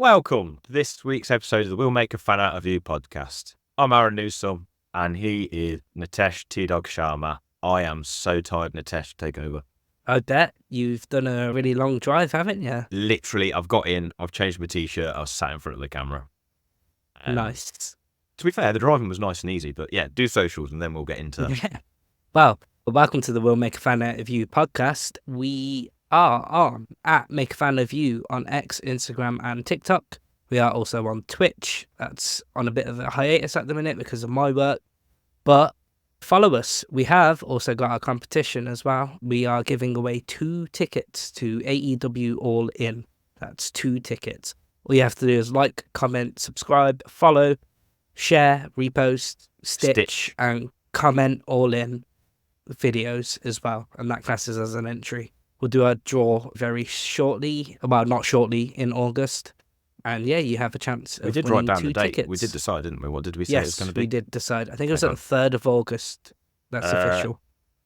Welcome to this week's episode of the We'll Make a Fan Out of You podcast. I'm Aaron Newsome, and he is Nitesh T-Dog Sharma. I am so tired, Nitesh, take over. I bet you've done a really long drive, haven't you? Literally, I've got in, I've changed my t-shirt, I was sat in front of the camera. Nice. To be fair, the driving was nice and easy, but yeah, do socials and then we'll get into that. Yeah. Well, welcome to the We'll Make a Fan Out of You podcast. We are on at Make a Fan of You on X, Instagram and TikTok. We are also on Twitch. That's on a bit of a hiatus at the minute because of my work. But follow us. We have also got a competition as well. We are giving away 2 tickets to AEW All In. That's 2 tickets. All you have to do is like, comment, subscribe, follow, share, repost, stitch. And comment All In videos as well. And that classes as an entry. We'll do a draw very shortly. Well, not shortly, in August. And yeah, you have a chance of We did winning write down 2 the date. tickets. We did decide, didn't we? What did we say yes, it was going to be? we did decide. I think it was on the 3rd of August. That's official.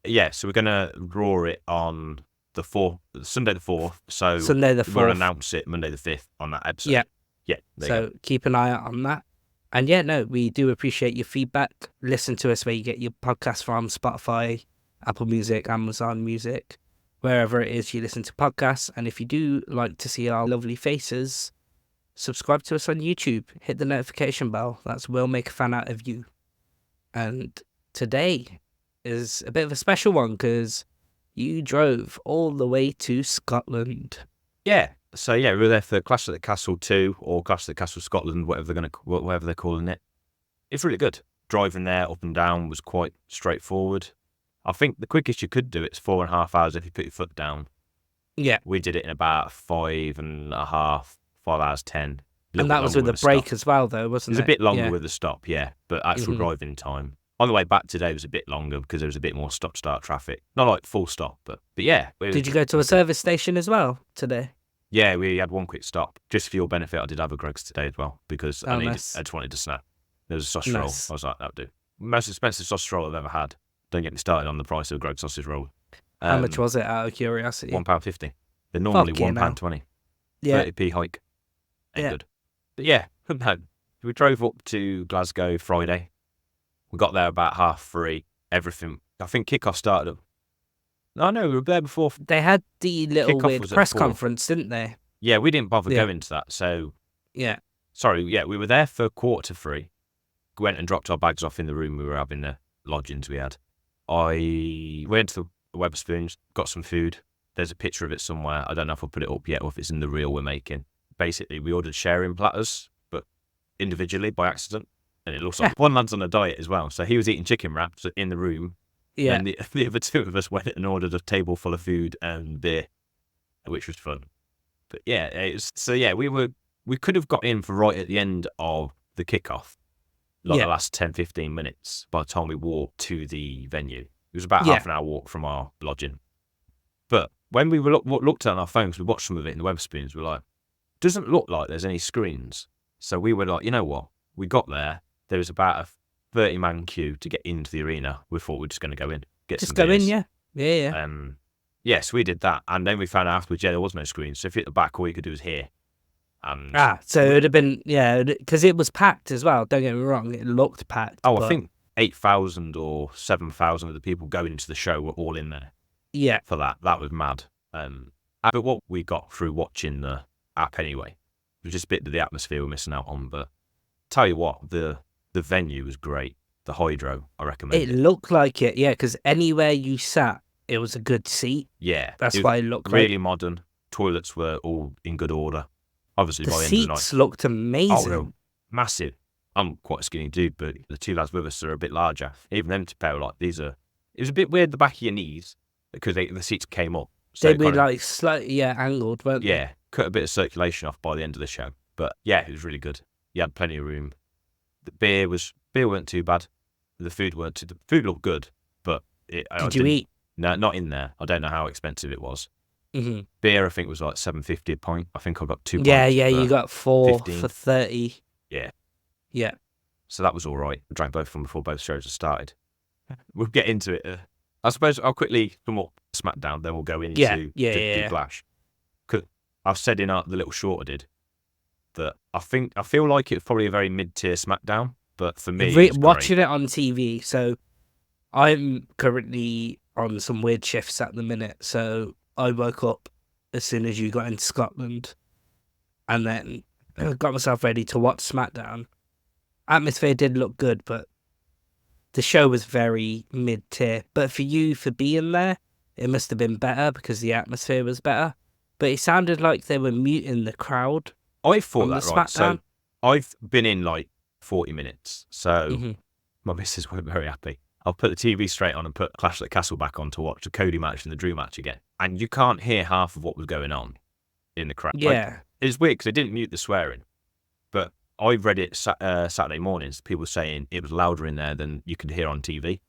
Yeah, so we're going to draw it on the 4th, Sunday the 4th. So Sunday the 4th. we'll announce it Monday the 5th on that episode. Yeah. Yeah. So keep an eye out on that. And yeah, no, we do appreciate your feedback. Listen to us where you get your podcast from, Spotify, Apple Music, Amazon Music, wherever it is you listen to podcasts. And if you do like to see our lovely faces, subscribe to us on YouTube. Hit the notification bell. That's We'll Make a Fan Out of You. And today is a bit of a special one because you drove all the way to Scotland. Yeah. So yeah, we were there for Clash at the Castle 2 or Clash at the Castle Scotland, whatever they're calling it. It's really good. Driving there up and down was quite straightforward. I think the quickest you could do it's 4.5 hours if you put your foot down. Yeah. We did it in about 5.5, 5 hours 10. And that was with a break as well, though, wasn't it? It was a bit longer with the stop, yeah. But actual driving time. On the way back today was a bit longer because there was a bit more stop-start traffic. Not like full stop, but yeah. Did you go to a service station as well today? Yeah, we had one quick stop. Just for your benefit, I did have a Greggs today as well because I nice. just wanted to snap. There was a sausage roll. Nice. I was like, that'll do. Most expensive sausage roll I've ever had. Don't get me started on the price of a Greggs sausage roll. How much was it, out of curiosity? £1.50. They're normally £1.20. Yeah. 30p hike. Ain't good. But yeah, no. We drove up to Glasgow Friday. We got there about 3:30. Everything. I think kickoff started at... No, we were there before. They had the little weird press conference, didn't they? Yeah, we didn't bother going to that. So yeah. Sorry, yeah, we were there for 2:45. Went and dropped our bags off in the room we were having, the lodgings we had. I went to the Wetherspoons, got some food. There's a picture of it somewhere. I don't know if I'll put it up yet or if it's in the reel we're making. Basically, we ordered sharing platters, but individually by accident. And it looks like one lad's on a diet as well. So he was eating chicken wraps in the room. Yeah. And the other 2 of us went and ordered a table full of food and beer, which was fun. But yeah, we could have got in for right at the end of the kickoff, the last 10-15 minutes by the time we walked to the venue. It was about half an hour walk from our lodging. But when we looked at our phones, we watched some of it in the Wetherspoons, we were like, doesn't look like there's any screens. So we were like, you know what? We got there was about a 30-man queue to get into the arena. We thought we were just going to go in, get some beers. Just go in, yeah. Yes, we did that. And then we found out afterwards, there was no screen. So if you're at the back, all you could do was hear. So it would have been, because it was packed as well. Don't get me wrong, it looked packed. Oh, I think 8,000 or 7,000 of the people going into the show were all in there. Yeah. For that. That was mad. But what we got through watching the app anyway was just a bit of the atmosphere we're missing out on. But tell you what, the venue was great. The Hydro, I recommend it. It looked like it, yeah, because anywhere you sat, it was a good seat. Yeah. That's why it looked really modern. Toilets were all in good order. Obviously, the by the end of the night. seats looked amazing. Oh, massive. I'm quite a skinny dude, but the 2 lads with us are a bit larger. Even them 2 pair, like, these are... It was a bit weird, the back of your knees, because the seats came up. So they'd be like slightly angled, weren't they? Yeah, cut a bit of circulation off by the end of the show. But yeah, it was really good. You had plenty of room. The beer weren't too bad. The food the food looked good, but did you eat? No, not in there. I don't know how expensive it was. Mm-hmm. Beer, I think, was like $7.50 a pint. I think I got 2 pints. Yeah, you got 4 15. for 30. Yeah. Yeah. So that was all right. I drank both of them before both shows had started. We'll get into it. I suppose I'll quickly come up SmackDown, then we'll go into Flash. Because I've said in the little short I did that I feel like it was probably a very mid-tier SmackDown, but for me, it was watching it on TV. So I'm currently on some weird shifts at the minute. So I woke up as soon as you got into Scotland, and then got myself ready to watch SmackDown. Atmosphere did look good, but the show was very mid-tier. But for you, for being there, it must have been better because the atmosphere was better. But it sounded like they were muting the crowd. I thought on that the right. So SmackDown. I've been in like 40 minutes, so Mhm. my missus weren't very happy. I'll put the TV straight on and put Clash at the Castle back on to watch the Cody match and the Drew match again. And you can't hear half of what was going on in the crowd. Yeah. It's weird because they didn't mute the swearing. But I read it Saturday mornings, people saying it was louder in there than you could hear on TV.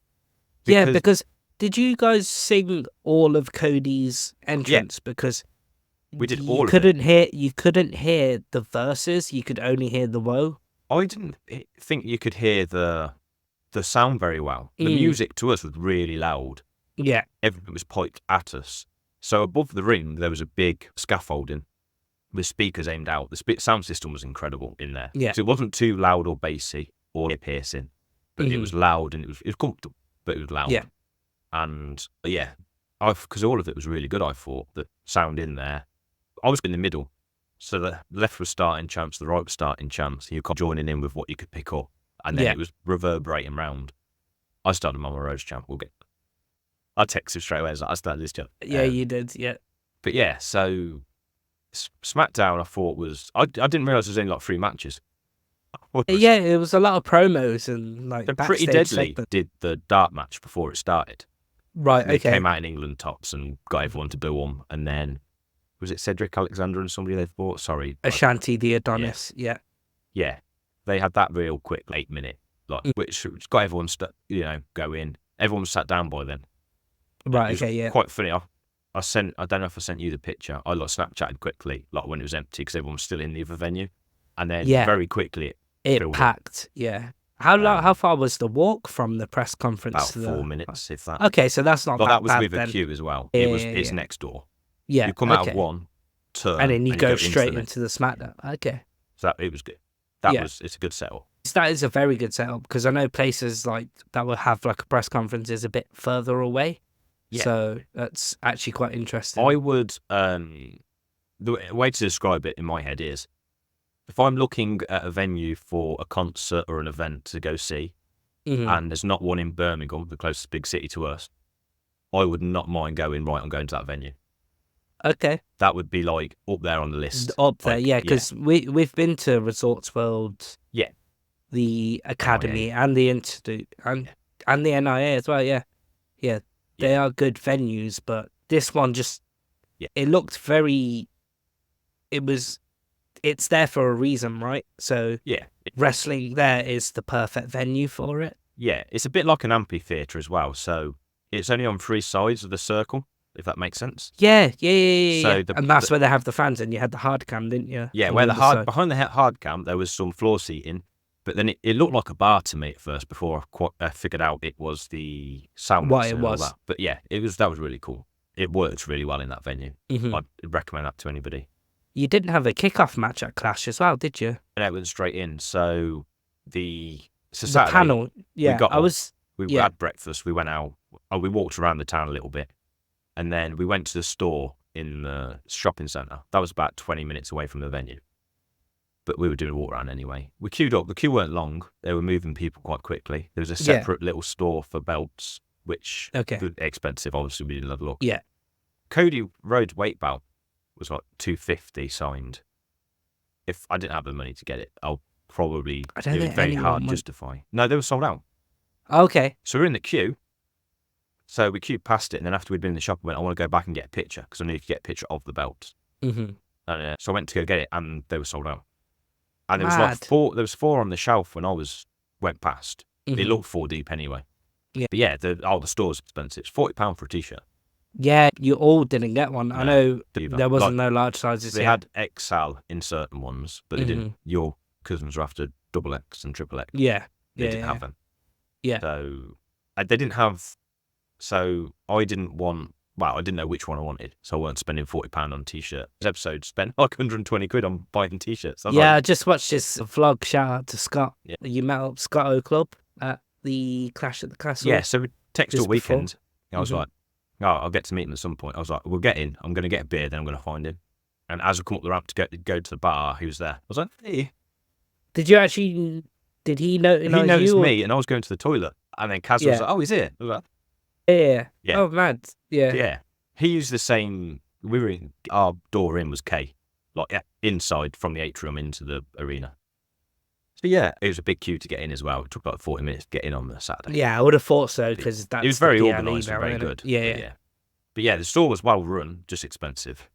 Because did you guys sing all of Cody's entrance? Because we did you all of couldn't hear. You couldn't hear the verses. You could only hear the woe. I didn't think you could hear the sound very well. The music to us was really loud. Yeah. Everything was piped at us. So above the ring, there was a big scaffolding with speakers aimed out. The sound system was incredible in there. Yeah. So it wasn't too loud or bassy or ear-piercing, but it was loud and it was comfortable, but it was loud. Yeah. And yeah, because all of it was really good, I thought. The sound in there. I was in the middle. So the left was starting chants, the right was starting chants. You kept joining in with what you could pick up. And then it was reverberating round. I started Mama Rose chant. I texted straight away. I started this chant. Yeah, you did. Yeah. But yeah, so SmackDown, I thought was I didn't realize there was only like 3 matches. Yeah, it was a lot of promos and like They're pretty deadly. Did the dart match before it started. Right. They okay. came out in England tops and got everyone to boo them, and then was it Cedric Alexander and somebody they've bought? Sorry, Ashanti the Adonis. Yeah. Yeah, they had that real quick 8-minute, which got everyone go in. Everyone was sat down by then. Right. Okay. Yeah. Quite funny. I don't know if I sent you the picture. I Snapchatted quickly, when it was empty because everyone was still in the other venue, and then very quickly it packed. Yeah. How far was the walk from the press conference? About 4 minutes, if that. Okay, so that's not. But that was bad with then. a queue as well. It's next door. Yeah. You come out of one turn, and then you go straight into into the SmackDown. Okay. So it was good. It's a good setup. That is a very good setup because I know places like that will have like a press conference is a bit further away. Yeah. So that's actually quite interesting. I would the way to describe it in my head is if I'm looking at a venue for a concert or an event to go see, and there's not one in Birmingham, the closest big city to us, I would not mind going I'm going to that venue. Okay. That would be like up there on the list. Up there, yeah, because we've been to Resorts World, the Academy, NIA. And the Institute, and the NIA as well. Yeah, they are good venues, but this one just it looked very. It's there for a reason, right? So wrestling there is the perfect venue for it. Yeah, it's a bit like an amphitheatre as well. So it's only on 3 sides of the circle, if that makes sense. Yeah. So and that's where they have the fans, and you had the hard cam, didn't you? Yeah, where behind the hard cam there was some floor seating, but then it looked like a bar to me at first before I figured out it was the sound. What it was. That. But yeah, that was really cool. It worked really well in that venue. I'd recommend that to anybody. You didn't have a kickoff match at Clash as well, did you? And it went straight in. So the Saturday, panel, we had breakfast. We went out. We walked around the town a little bit, and then we went to the store in the shopping centre. That was about 20 minutes away from the venue, but we were doing a walk around anyway. We queued up. The queue weren't long. They were moving people quite quickly. There was a separate little store for belts, which were expensive. Obviously, we didn't have a look. Yeah. Cody Rhodes' weight belt was like $250 signed. If I didn't have the money to get it, I'll probably it was very hard to justify. No, they were sold out. Okay. So we're in the queue. So we queued past it, and then after we'd been in the shop, I went, I want to go back and get a picture because I needed to get a picture of the belt. And, so I went to go get it, and they were sold out. And there was 4 on the shelf when I went past. It looked 4 deep anyway. Yeah. But yeah, the store's expensive. It's £40 for a t-shirt. Yeah, you all didn't get one. I know there wasn't no large sizes. They had XL in certain ones, but they didn't. Your cousins were after XXX and XXX. Yeah. They didn't have them. Yeah. So they didn't have. So I didn't want well, I didn't know which one I wanted, so I weren't spending £40 on a t-shirt. This episode spent like 120 quid on buying t-shirts. I just watched this vlog. Shout out to Scott. Yeah. You met up Scotto Club at the Clash at the Castle. Yeah, so we texted all weekend. I was Mhm. like, oh, I'll get to meet him at some point. I was like, we'll get in. I'm going to get a beer, then I'm going to find him. And as I come up the ramp to go to the bar, he was there. I was like, hey. Did he notice He noticed you? me, and I was going to the toilet. And then Kaz was like, oh, he's here. I was like, Yeah. Oh, mad. Yeah. yeah. He used the same. Our door in was K, like inside from the atrium into the arena. So yeah, it was a big queue to get in as well. It took about 40 minutes to get in on the Saturday. Yeah, I would have thought so because that's It was very the organised and very good. Yeah. But yeah, the store was well run, just expensive.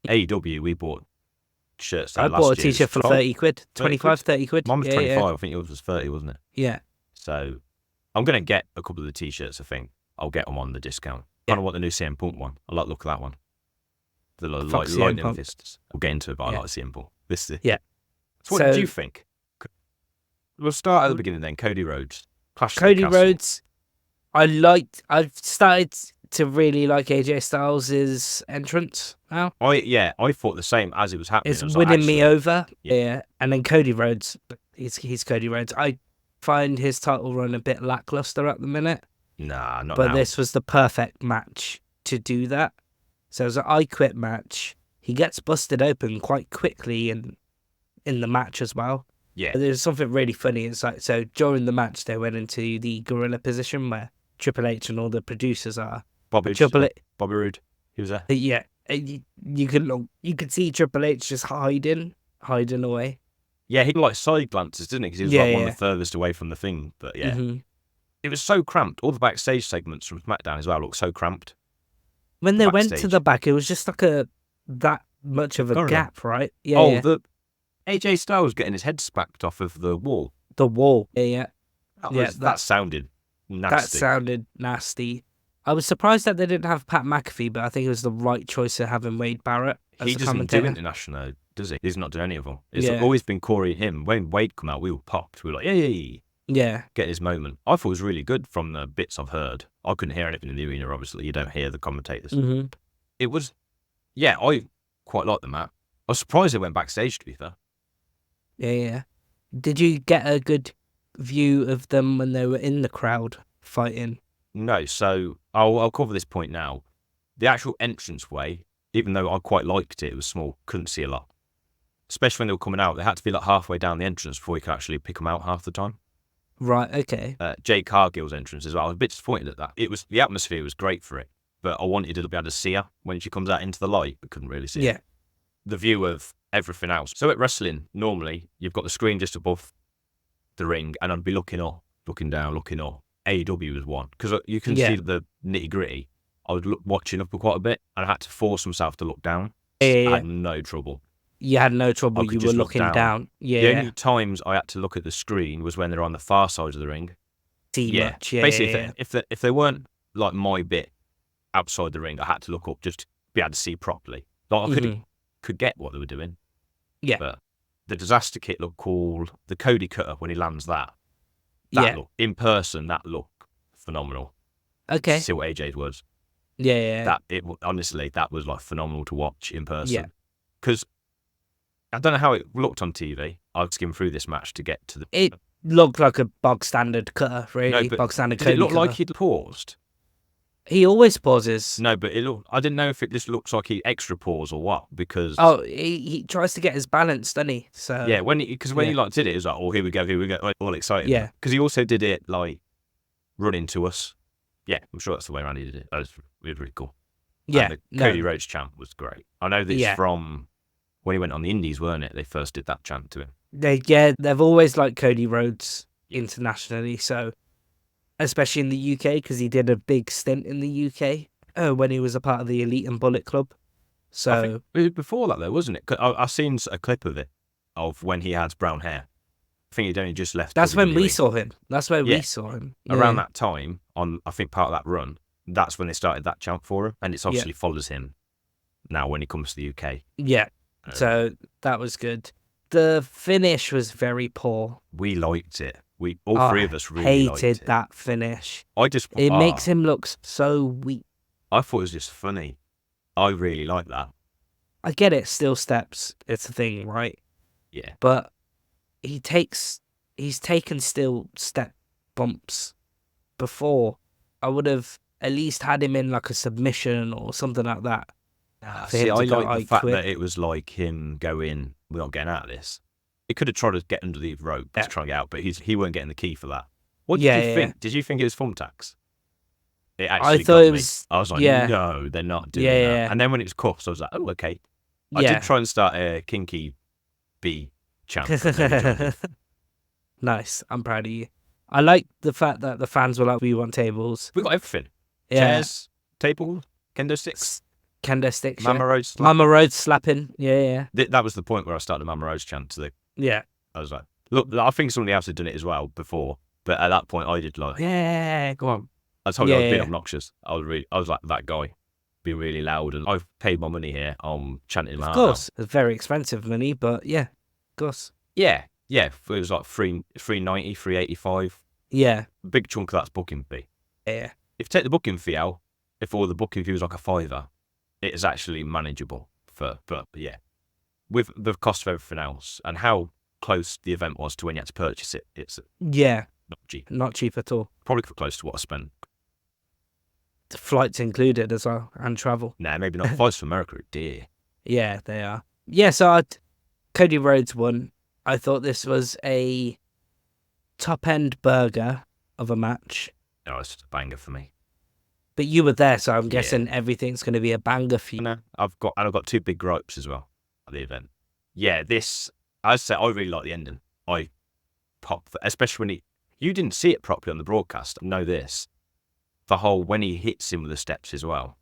AEW, we bought shirts there I last bought a year. t-shirt for 30 quid, 30 25, 30 quid. Mine was 25. Yeah. I think yours was 30, wasn't it? Yeah. So I'm going to get a couple of the t-shirts, I think. I'll get them on the discount. I kind of want the new CM Punk one. I like the look of that one. The like lightning fists. We'll get into it, but I like CM Punk. Yeah. So what did you think? We'll start at the beginning then. Cody Rhodes. Cody Rhodes. I've started to really like AJ Styles' entrance now. I thought the same as it was happening. It's winning me over. Yeah. Yeah. And then Cody Rhodes, he's Cody Rhodes. I find his title run a bit lackluster at the minute. Nah, not But now. this was the perfect match to do that. So it was an I Quit match. He gets busted open quite quickly in the match as well. Yeah. But there's something really funny. It's like, so during the match, they went into the gorilla position where Triple H and all the producers are. Bobby Roode. He was there. Yeah. You could see Triple H just hiding away. Yeah, he like side glances, didn't he? Because he was like one of the furthest away from the thing. But yeah, It was so cramped. All the backstage segments from SmackDown as well looked so cramped. When they went to the back, it was just like that much of a gap, right? Yeah. The AJ Styles getting his head smacked off of the wall. The wall. Yeah. That sounded nasty. That sounded nasty. I was surprised that they didn't have Pat McAfee, but I think it was the right choice of having Wade Barrett as He the doesn't commentator. do international, does he? He's not doing any of them. It's always been Corey and him. When Wade come out, we were popped. We were like, yay. Yeah. Get his moment. I thought it was really good from the bits I've heard. I couldn't hear anything in the arena, obviously. You don't hear the commentators. Mm-hmm. It was, I quite liked the match. I was surprised they went backstage, to be fair. Yeah. Did you get a good view of them when they were in the crowd fighting? No, so I'll cover this point now. The actual entranceway, even though I quite liked it, it was small, couldn't see a lot. Especially when they were coming out, they had to be like halfway down the entrance before you could actually pick them out half the time. Right, okay. Jade Cargill's entrance as well. I was a bit disappointed at that. The atmosphere was great for it, but I wanted to be able to see her when she comes out into the light, but couldn't really see her. The view of everything else. So at wrestling, normally you've got the screen just above the ring, and I'd be looking up, looking down, looking up. AEW was one because you can see the nitty gritty. I was watching up quite a bit, and I had to force myself to look down. I had no trouble. You had no trouble. You were looking down. Yeah. The only times I had to look at the screen was when they're on the far side of the ring. Much. Yeah. Basically, if they weren't like my bit outside the ring, I had to look up just to be able to see properly. Like I could get what they were doing. Yeah. But the disaster kit looked cool. The Cody cutter when he lands that look in person, that look phenomenal. Okay. See what AJ's was. Yeah. Honestly, that was like phenomenal to watch in person. Yeah. Because I don't know how it looked on TV. I skimmed through this match to get to the. It looked like a bog standard cutter, really. Bog standard Cody Did it look cutter. like he'd paused? He always pauses. No, but I didn't know if it just looks like he extra pause or what, because. Oh, he tries to get his balance, doesn't he? So. Yeah, when he like did it, it was like, oh, here we go, like, all excited. Yeah. Because he also did it like running to us. Yeah, I'm sure that's the way around he did it. That was really cool. Yeah. And the Cody Rhodes chant was great. I know this from when he went on the Indies, weren't it? They first did that chant to him. They've always liked Cody Rhodes internationally, so especially in the UK, because he did a big stint in the UK when he was a part of the Elite and Bullet Club. So I think it was before that though, wasn't it? I've seen a clip of it of when he had brown hair. I think he'd only just left. That's when WWE. we saw him. That's where we saw him. Around that time, on I think part of that run, that's when they started that chant for him, and it's obviously follows him now when he comes to the UK. Yeah. So that was good. The finish was very poor. We liked it. We all three of us really liked it. Hated that finish. I just It makes him look so weak. I thought it was just funny. I really like that. I get it, still steps. It's a thing, right? Yeah. But he's taken still step bumps before. I would have at least had him in like a submission or something like that. For See, him I to go, like the "I fact quit." that it was like him going, we're not getting out of this. He could have tried to get under the rope to try and get out, but he weren't getting the key for that. What did you think? Did you think it was thumbtacks? It I actually thought got it me. was. I was like, Yeah, no, they're not doing Yeah, that. yeah. And then when it was cuffs, I was like, oh, okay. I yeah. did try and start a kinky B chant. but never joined it. Nice. I'm proud of you. I like the fact that the fans were like, "We want tables." We got everything. Yeah. Chairs, table, kendo sticks, Kendo sticks. Mama Rose slap. Mama Road slapping. Yeah. That was the point where I started the Mama Rose chant. Yeah. I was like, look, I think somebody else had done it as well before, but at that point I did like, yeah, go on. I told you I was being obnoxious. I was like that guy, being really loud, and I've paid my money here. I'm chanting my Of heart out. course. It's very expensive money, but yeah, of course. Yeah. It was like $390, $385. Yeah. Big chunk of that's booking fee. Yeah. If you take the booking fee out, if all the booking fee was like a $5, it is actually manageable but yeah, with the cost of everything else and how close the event was to when you had to purchase it, it's Yeah. not cheap. Not cheap at all. Probably close to what I spent. The flights included as well and travel. Nah, maybe not. Flights from America are dear. Yeah, they are. Yeah, so Cody Rhodes won. I thought this was a top-end burger of a match. No, it's just a banger for me. But you were there, so I'm guessing everything's going to be a banger for you. No, I've got two big gripes as well at the event. Yeah, I said I really like the ending. I popped, especially when you didn't see it properly on the broadcast. I know this. The whole when he hits him with the steps as well.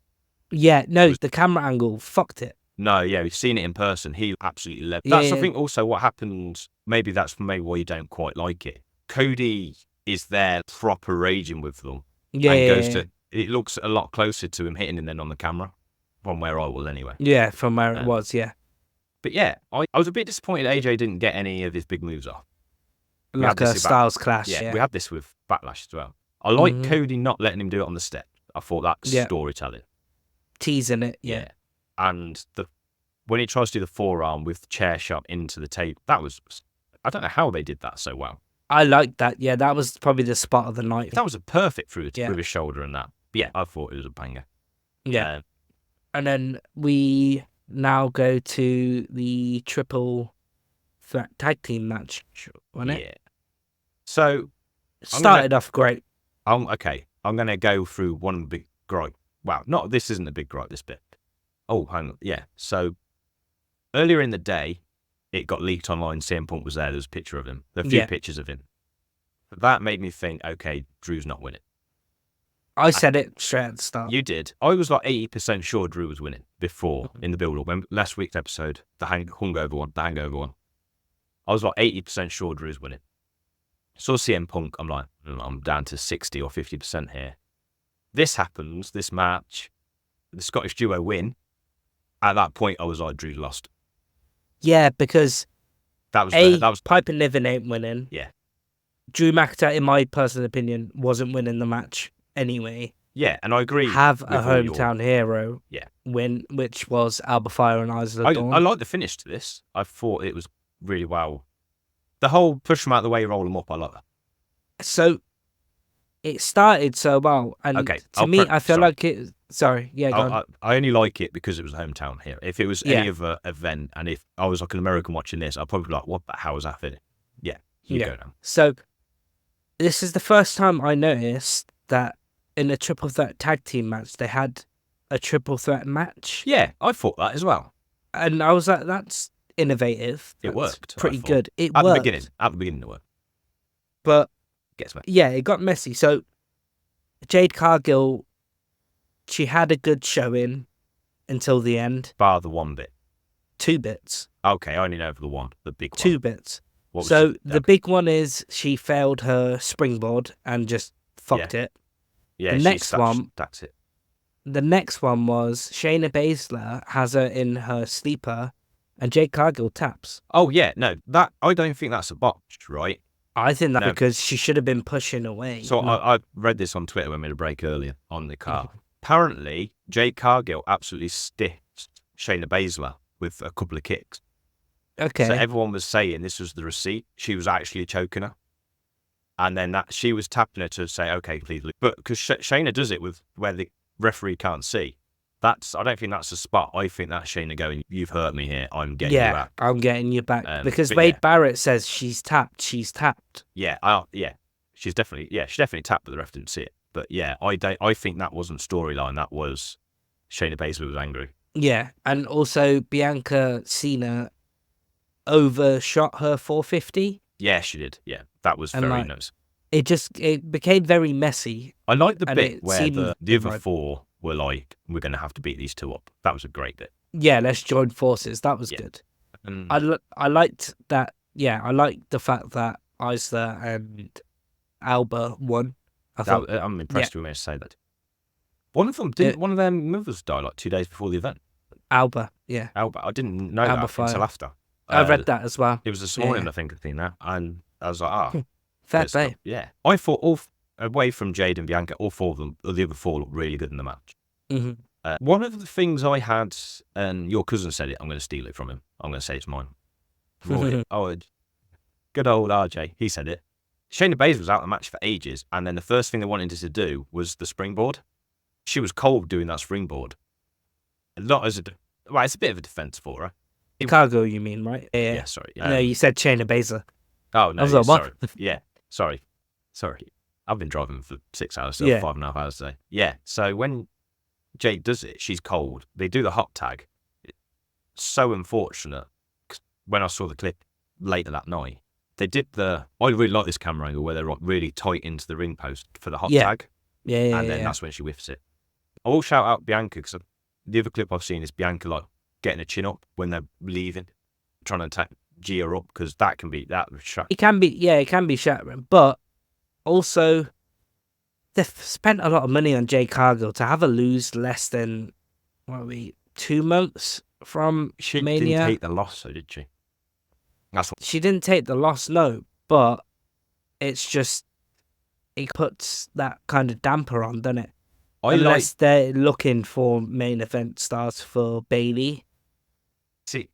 Yeah, no, the camera angle fucked it. No, yeah, we've seen it in person. He absolutely loved. Yeah, That's I think also what happened. Maybe that's why you don't quite like it. Cody is there proper raging with them. Yeah, and goes to. It looks a lot closer to him hitting him than on the camera, from where I was anyway. Yeah, from where it was, yeah. But yeah, I was a bit disappointed AJ didn't get any of his big moves off. Like a Styles clash. Yeah, we had this with Backlash as well. I like Cody not letting him do it on the step. I thought that's storytelling. Teasing it, yeah. And when he tries to do the forearm with the chair shot into the table, I don't know how they did that so well. I liked that. Yeah, that was probably the spot of the night. That was a perfect through with his shoulder and that. But yeah, I thought it was a banger. Yeah. And then we now go to the triple threat tag team match, wasn't it? Yeah. So started off great. Okay. I'm going to go through one big gripe. Wow, this isn't a big gripe, this bit. Oh, hang on. Yeah. So earlier in the day, it got leaked online. CM Punk was there. There was a picture of him. There are a few pictures of him. That made me think, okay, Drew's not winning. I said it straight at the start. You did. I was like 80% sure Drew was winning before in the build-up. When last week's episode, the hangover one. I was like 80% sure Drew's winning. Saw CM Punk. I'm like, I'm down to 60 or 50% here. This happens, this match, the Scottish duo win. At that point, I was like, Drew lost. Yeah, because that was Pipe and Niven ain't winning. Yeah. Drew McIntyre, in my personal opinion, wasn't winning the match anyway. Yeah, and I agree. Have a hometown hero win, which was Alba Fire and Eyes of the Dawn. I like the finish to this. I thought it was really well. The whole push them out of the way, roll them up, I like that. So it started so well, and to me, I feel like it. Sorry, go on. I only like it because it was a hometown hero. If it was any other event, and if I was like an American watching this, I'd probably be like, what the hell was that for? Yeah, you go now. So this is the first time I noticed that in a triple threat tag team match, they had a triple threat match. Yeah, I thought that as well. And I was like, that's innovative. It worked. Pretty good. It worked. At the beginning it worked. But gets messy. Yeah, it got messy. So Jade Cargill, she had a good showing until the end. Bar the one bit. 2 bits. Okay, I only know for the big one. 2 bits. So the big one is she failed her springboard and just fucked it. Yeah, the next one, that's it. The next one was Shayna Baszler has her in her sleeper and Jade Cargill taps. Oh, yeah, no, that I don't think that's a botch, right? I think that because she should have been pushing away. So I read this on Twitter when we made a break earlier on the car. apparently Jade Cargill absolutely stiffed Shayna Baszler with a couple of kicks. Okay. So everyone was saying this was the receipt. She was actually choking her. And then that she was tapping her to say, okay, please leave. But because Shayna does it with where the referee can't see. I don't think that's a spot. I think that's Shayna going, you've hurt me here. I'm getting you back. I'm getting you back. Because but Wade Barrett says she's tapped. She's tapped. Yeah, she definitely tapped, but the ref didn't see it. But yeah, I think that wasn't storyline. That was Shayna Baszler was angry. Yeah, and also Bianca Cena overshot her 450. Yeah, she did. Yeah, that was very nice. It became very messy. I like the bit where the other four were like, we're going to have to beat these two up. That was a great bit. Yeah, let's join forces. That was good. I liked that. Yeah, I liked the fact that Isla and Alba won. I'm impressed we managed to say that. One of them didn't. One of their mothers die like 2 days before the event. Alba, yeah. Alba. I didn't know that until after. I read that as well. It was this morning, I think, I've seen that, and I was like, fair play. Yeah, I thought away from Jade and Bianca, all four of them, the other four, looked really good in the match. Mm-hmm. One of the things I had, and your cousin said it, I'm going to steal it from him. I'm going to say it's mine. Good old RJ, he said it. Shayna Baszler was out of the match for ages, and then the first thing they wanted her to do was the springboard. She was cold doing that springboard. It's a bit of a defense for her. Chicago, you mean, right? Yeah, sorry. No, you said Shayna Baszler. Oh, no, sorry. Yeah, sorry. I've been driving for 6 hours, so 5.5 hours today. Yeah, so when Jade does it, she's cold. They do the hot tag. It's so unfortunate. When I saw the clip later that night, they did I really like this camera angle where they're really tight into the ring post for the hot tag. Yeah, and then that's when she whiffs it. I will shout out Bianca because the other clip I've seen is Bianca like getting a chin up when they're leaving, trying to attack Gia up, because that can be shattering. It can be shattering, but also they've spent a lot of money on Jade Cargill to have her lose less than 2 months from She Mania. didn't take the loss, though, did she? She didn't take the loss, no, but it's just it puts that kind of damper on, doesn't it? Unless they're looking for main event stars for Bayley. See,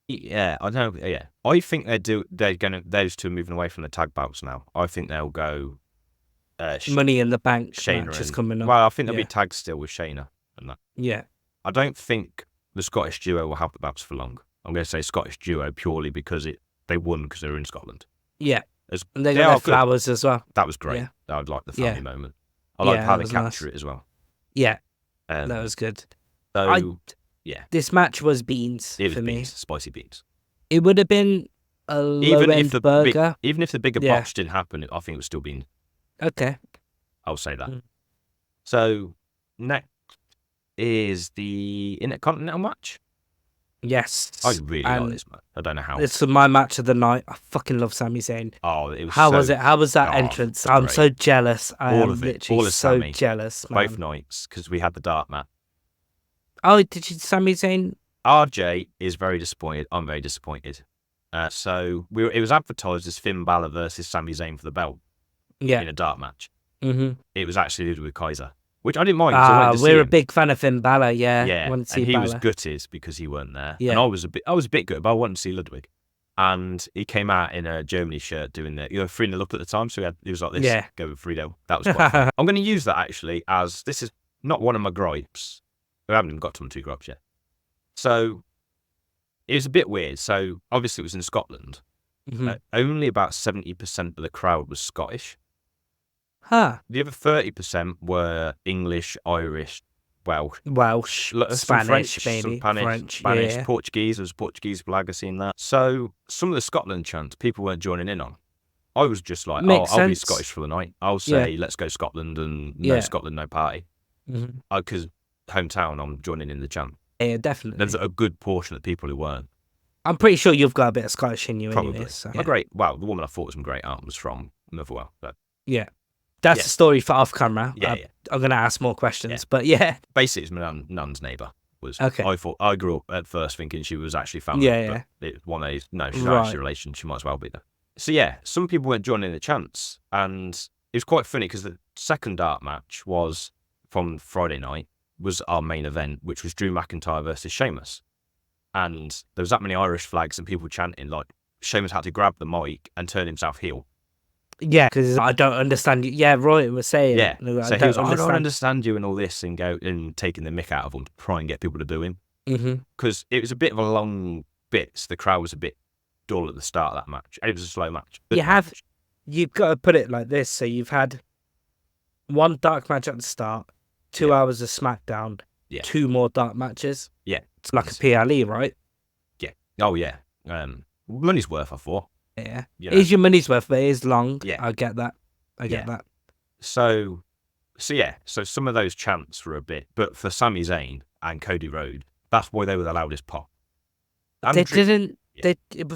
yeah, I know. Yeah, I think those two are moving away from the tag belts now. I think they'll go. Money in the Bank Shayna match is coming up. Well, I think there'll be tags still with Shayna and that. Yeah. I don't think the Scottish duo will have the belts for long. I'm going to say Scottish duo purely because they won because they were in Scotland. Yeah. And they got their flowers as well. That was great. Yeah. I would like the family moment. I like how they capture it as well. Yeah. That was good. So, this match was beans it was for me. Spicy beans. It would have been a low-end burger. Even if the bigger botch didn't happen, I think it would still be. Okay. I'll say that. So, next is the Intercontinental match. Yes. I really like this match. I don't know how. It's my match of the night. I fucking love Sami Zayn. Oh, it was How was it? How was that entrance? I'm great. So jealous. All of it. All of so Sami. jealous, man. Both nights, because we had the dark match. Oh, did you Sami Zayn? RJ is very disappointed. I'm very disappointed. So it was advertised as Finn Balor versus Sami Zayn for the belt. Yeah. In a dark match. Mm-hmm. It was actually with Kaiser, which I didn't mind. We're a big fan of Finn Balor. Yeah. Yeah. And he was gutted because he weren't there. Yeah. And I was a bit gutted, but I wanted to see Ludwig. And he came out in a Germany shirt doing the 3-0 up at the time, so he was like this. Yeah. Go with 3-0. That was quite fun. I'm going to use that actually as this is not one of my gripes. I haven't even got to my 2 gripes yet. So it was a bit weird. So obviously it was in Scotland. Mm-hmm. Only about 70% of the crowd was Scottish. Huh. The other 30% were English, Irish, Welsh, Spanish, maybe French, yeah. Portuguese. There was a Portuguese flag. I seen that. So some of the Scotland chants people weren't joining in on. I was just like, I'll be Scottish for the night. I'll say, let's go Scotland and no Scotland, no party. Because hometown, I'm joining in the chant. Yeah, definitely. There's a good portion of people who weren't. I'm pretty sure you've got a bit of Scottish in you Probably. anyway. So. The woman I thought was from Great Aunt was from Motherwell. So. Yeah. That's the story for off camera. Yeah, I'm going to ask more questions, but yeah. Basically, it's my nun's neighbour. Okay. I grew up at first thinking she was actually family. Yeah. But one of these, no, she's actually a relation. She might as well be there. So yeah, some people weren't joining the chants, and it was quite funny because the second dark match was from Friday night was our main event, which was Drew Mcyntire versus Sheamus. And there was that many Irish flags and people chanting, like, Sheamus had to grab the mic and turn himself heel. Yeah, because I don't understand you. Yeah, Roy was saying. Yeah. I So he was like, I don't understand you and all this, and go and taking the mick out of him to try and get people to boo him. Because it was a bit of a long bit, so the crowd was a bit dull at the start of that match. It was a slow match. You've got to put it like this. So you've had one dark match at the start, 2 hours of SmackDown, 2 more dark matches. Yeah. It's like a PLE, right? Yeah. Oh, yeah. Money's worth, I thought. Yeah. You It is your money's worth, but it is long. Yeah. I get that. I get that. So some of those chants were a bit, but for Sami Zayn and Cody Rhodes, that's why they were the loudest pop. But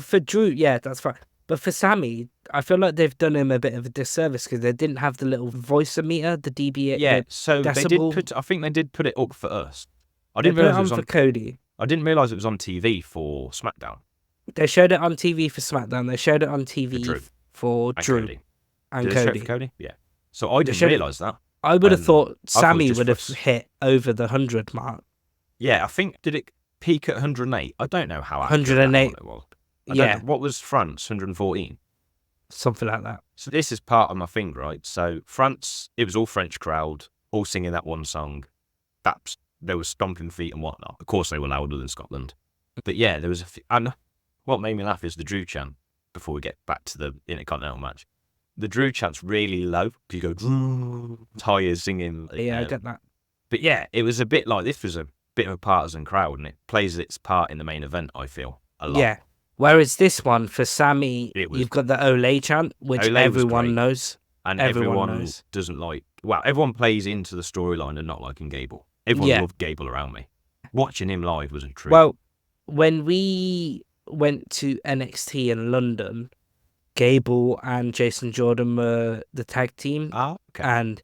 for Drew, yeah, that's fine. But for Sami, I feel like they've done him a bit of a disservice because they didn't have the little voice meter, the dB. Yeah, the so decibel. I think they did put it up for us. I They didn't put it realize it on was on for Cody. I didn't realize it was on TV for SmackDown. They showed it on TV for SmackDown. They showed it on TV for And Drew Cody. and Did they show it Cody. for Cody? Yeah. So I didn't realize that. I would have thought I thought Sami just would have for us. hit over the 100 mark. Yeah, I think, did it peak at 108? I don't know how accurate 108. that was. Yeah. What was France? 114? Something like that. So this is part of my thing, right? So France, it was all French crowd, all singing that one song. There was stomping feet and whatnot. Of course, they were louder than Scotland. But yeah, there was a few, and what made me laugh is the Drew chant, before we get back to the Intercontinental match. The Drew chant's really low. You go, Tyre's singing. Yeah, I get that. But yeah, it was a bit like, this was a bit of a partisan crowd, and it plays its part in the main event, I feel, a lot. Yeah. Whereas this one, for Sami, You've got the Olay chant, which Olay everyone knows. And everyone everyone knows. doesn't like, everyone plays into the storyline and not liking Gable. Everyone loved Gable around me. Watching him live wasn't true. Well, when we went to NXT in London, Gable and Jason Jordan were the tag team. Oh, okay. And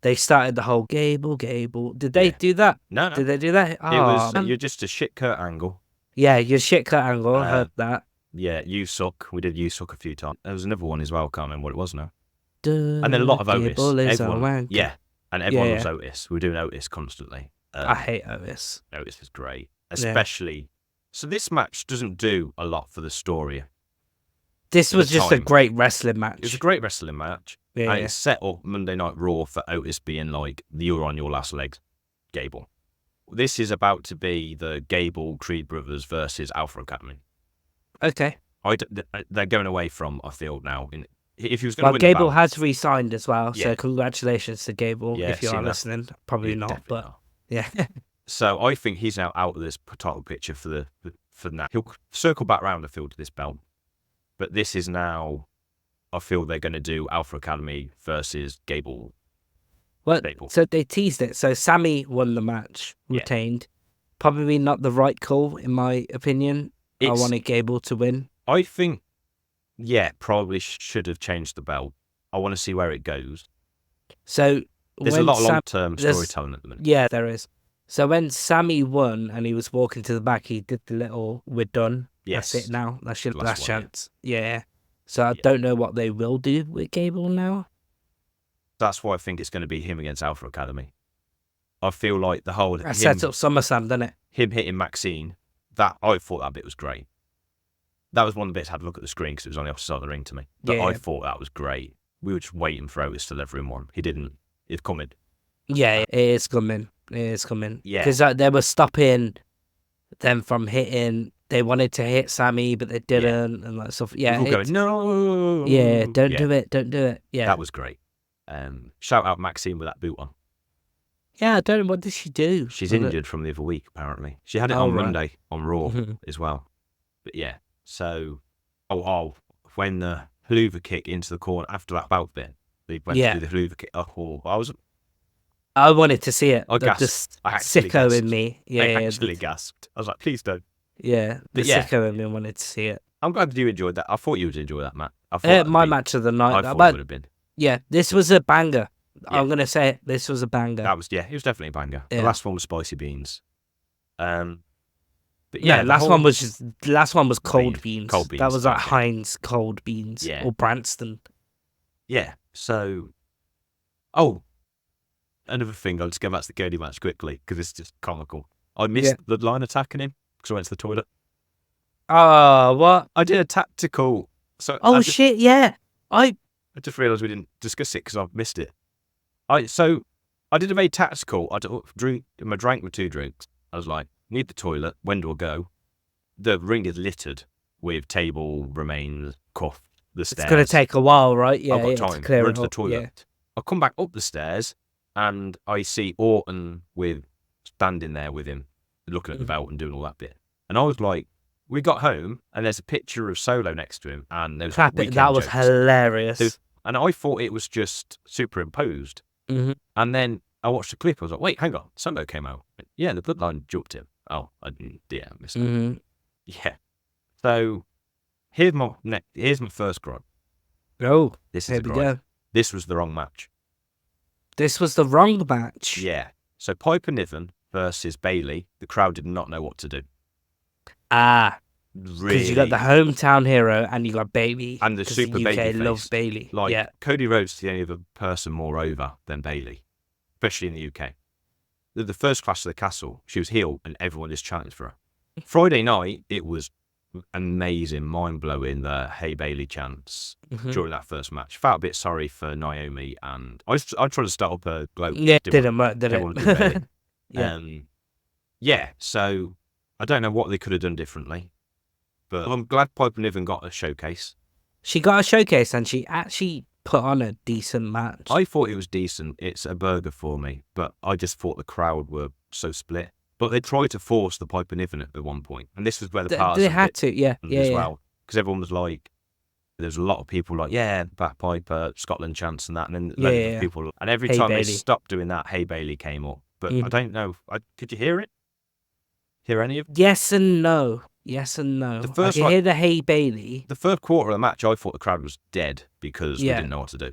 they started the whole Gable. Did they do that? No. Did they do that? It was, you're just a shit Kurt Angle. Yeah, your shit Kurt Angle. I heard that. Yeah, You Suck. We did You Suck a few times. There was another one as well. Can't remember what it was now. And then a lot of Otis. Everyone, and everyone was Otis. We were doing Otis constantly. I hate Otis. Otis is great. Especially... So this match doesn't do a lot for the story. This was just a great wrestling match. It was a great wrestling match. Yeah, and it set up Monday Night Raw for Otis being like, you're on your last legs, Gable. This is about to be the Gable Creed Brothers versus Alpha Academy. Okay. They're going away from, I feel, now. If he was going to win Gable the has re-signed as well, so congratulations to Gable if you are listening. Probably not, but not. Yeah. So I think he's now out of this title picture for now. He'll circle back round, I feel, to this belt. But this is now, I feel they're going to do Alpha Academy versus Gable. Well, so they teased it. So Sami won the match, retained. Probably not the right call, in my opinion. I wanted Gable to win. I think, probably should have changed the belt. I want to see where it goes. So there's a lot of long-term storytelling at the minute. Yeah, there is. So when Sami won and he was walking to the back, he did the little, we're done. Yes. That's it now. That's your last chance. Yeah. So I don't know what they will do with Gable now. That's why I think it's going to be him against Alpha Academy. I feel like the whole... That sets up SummerSlam, doesn't it? Him hitting Maxine, I thought that bit was great. That was one of the bits I had to look at the screen because it was on the opposite side of the ring to me. But I thought that was great. We were just waiting for Otis to deliver him one. He didn't. It's coming. Yeah, it is coming. It is coming. Yeah. Because they were stopping them from hitting. They wanted to hit Sami, but they didn't, and that stuff. Yeah. People going, no. Yeah, don't do it. Don't do it. Yeah. That was great. Shout out Maxine with that boot on. Yeah, I don't know. What did she do? She's injured from the other week, apparently. She had it on Monday on Raw as well. But yeah, so... when the Hoover kick into the corner after that bout bit, they went to do the Hoover kick. I wanted to see it. I gasped. Just I actually sicko gasped. in me. Yeah, I actually gasped. I was like, please don't. Yeah, the sicko in me wanted to see it. I'm glad you enjoyed that. I thought you would enjoy that, Matt. I thought my match of the night. I thought it would have been. Yeah, this was a banger. I'm going to say it. This was a banger. It was definitely a banger. Yeah. The last one was spicy beans. But last one was cold beans. Cold beans. That was like Heinz cold beans. Yeah. Or Branston. Yeah. So, another thing, I'll just go back to the Cody match quickly because it's just comical. I missed the line attacking him because I went to the toilet. Oh, what? I did a tactical. So Shit, yeah. I just realised we didn't discuss it because I've missed it. I did a very tactical. I drank with 2 drinks. I was like, need the toilet. When do I go? The ring is littered with table remains, cuff, the stairs. It's going to take a while, right? Yeah, I've got time. To clear Run it to the up. toilet. Yeah. I come back up the stairs and I see Orton standing there with him, looking at the belt and doing all that bit. And I was like, we got home and there's a picture of Solo next to him and there was That was hilarious. And I thought it was just superimposed. Mm-hmm. And then I watched the clip. I was like, wait, hang on. Solo came out. Yeah, the bloodline jumped him. Oh, I didn't. Yeah, I missed that. Mm-hmm. Yeah. So here's my first gripe. Oh, This is here a we gripe. go. This was the wrong match. This was the wrong match. Yeah. So Piper Niven versus Bayley. The crowd did not know what to do. Because Really. you got the hometown hero and you got Bayley. And the super UK babyface. loves Bayley. Like, yeah. Cody Rhodes is the only other person more over than Bayley, especially in the UK. The first Clash of the Castle, she was heel and everyone is chanting for her. Friday night, it was amazing, mind-blowing, the Hey Bayley chants during that first match. Felt a bit sorry for Naomi, and I tried to start up a globe. Yeah, didn't work, did everyone it? did Bayley. Yeah. Yeah, so I don't know what they could have done differently, but I'm glad Piper Niven got a showcase. She got a showcase and she actually put on a decent match. I thought it was decent. It's a burger for me, but I just thought the crowd were so split. But they tried to force the Piper Niven at one point, and this was where the parts they had to, yeah, as well, because everyone was like, there's a lot of people like, yeah, back Piper, Scotland chants and that, and then loads of people, and every Hey time Bayley. they stopped doing that, Hey Bayley came up, but I don't know. Could you hear it? Hear any of it? Yes and no. Yes and no. I can hear the Hey Bayley. The first quarter of the match, I thought the crowd was dead because we didn't know what to do.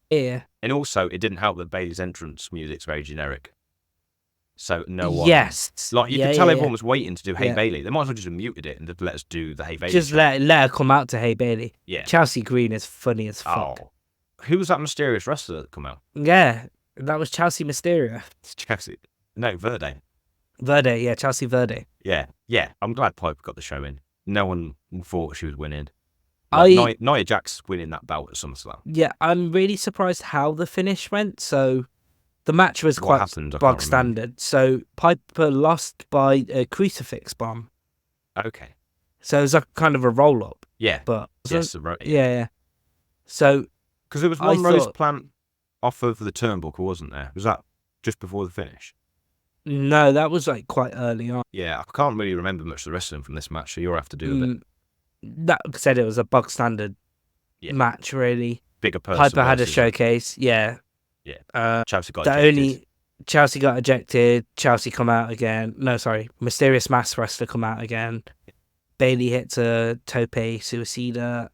Yeah. And also, it didn't help that Bayley's entrance music's very generic. So no one. Yes. Like you could tell everyone was waiting to do Hey Bayley. They might as well just have muted it and just let us do the Hey Bayley. Just let her come out to Hey Bayley. Yeah. Chelsea Green is funny as fuck. Oh. Who was that mysterious wrestler that come out? Yeah. That was Chelsea Mysterio. Chelsea. No, Verde. Verde, yeah, Chelsea Verde. Yeah. Yeah. I'm glad Piper got the show in. No one thought she was winning. Like, Nia Jax winning that belt at SummerSlam. Yeah, I'm really surprised how the finish went. So the match was quite bog standard. So Piper lost by a crucifix bomb. Okay. So it was like kind of a roll up. Yeah. But yes, yeah. So because there was one rose plant off of the turnbuckle, wasn't there? Was that just before the finish? No, that was like quite early on. Yeah, I can't really remember much of the wrestling from this match, so you'll have to do a bit. That said, it was a bog standard match, really. Bigger person. Piper had a showcase, yeah. Yeah. Chelsea got ejected. Chelsea got ejected. Chelsea come out again. No, sorry. Mysterious Mass Wrestler come out again. Bayley hits a tope suicida.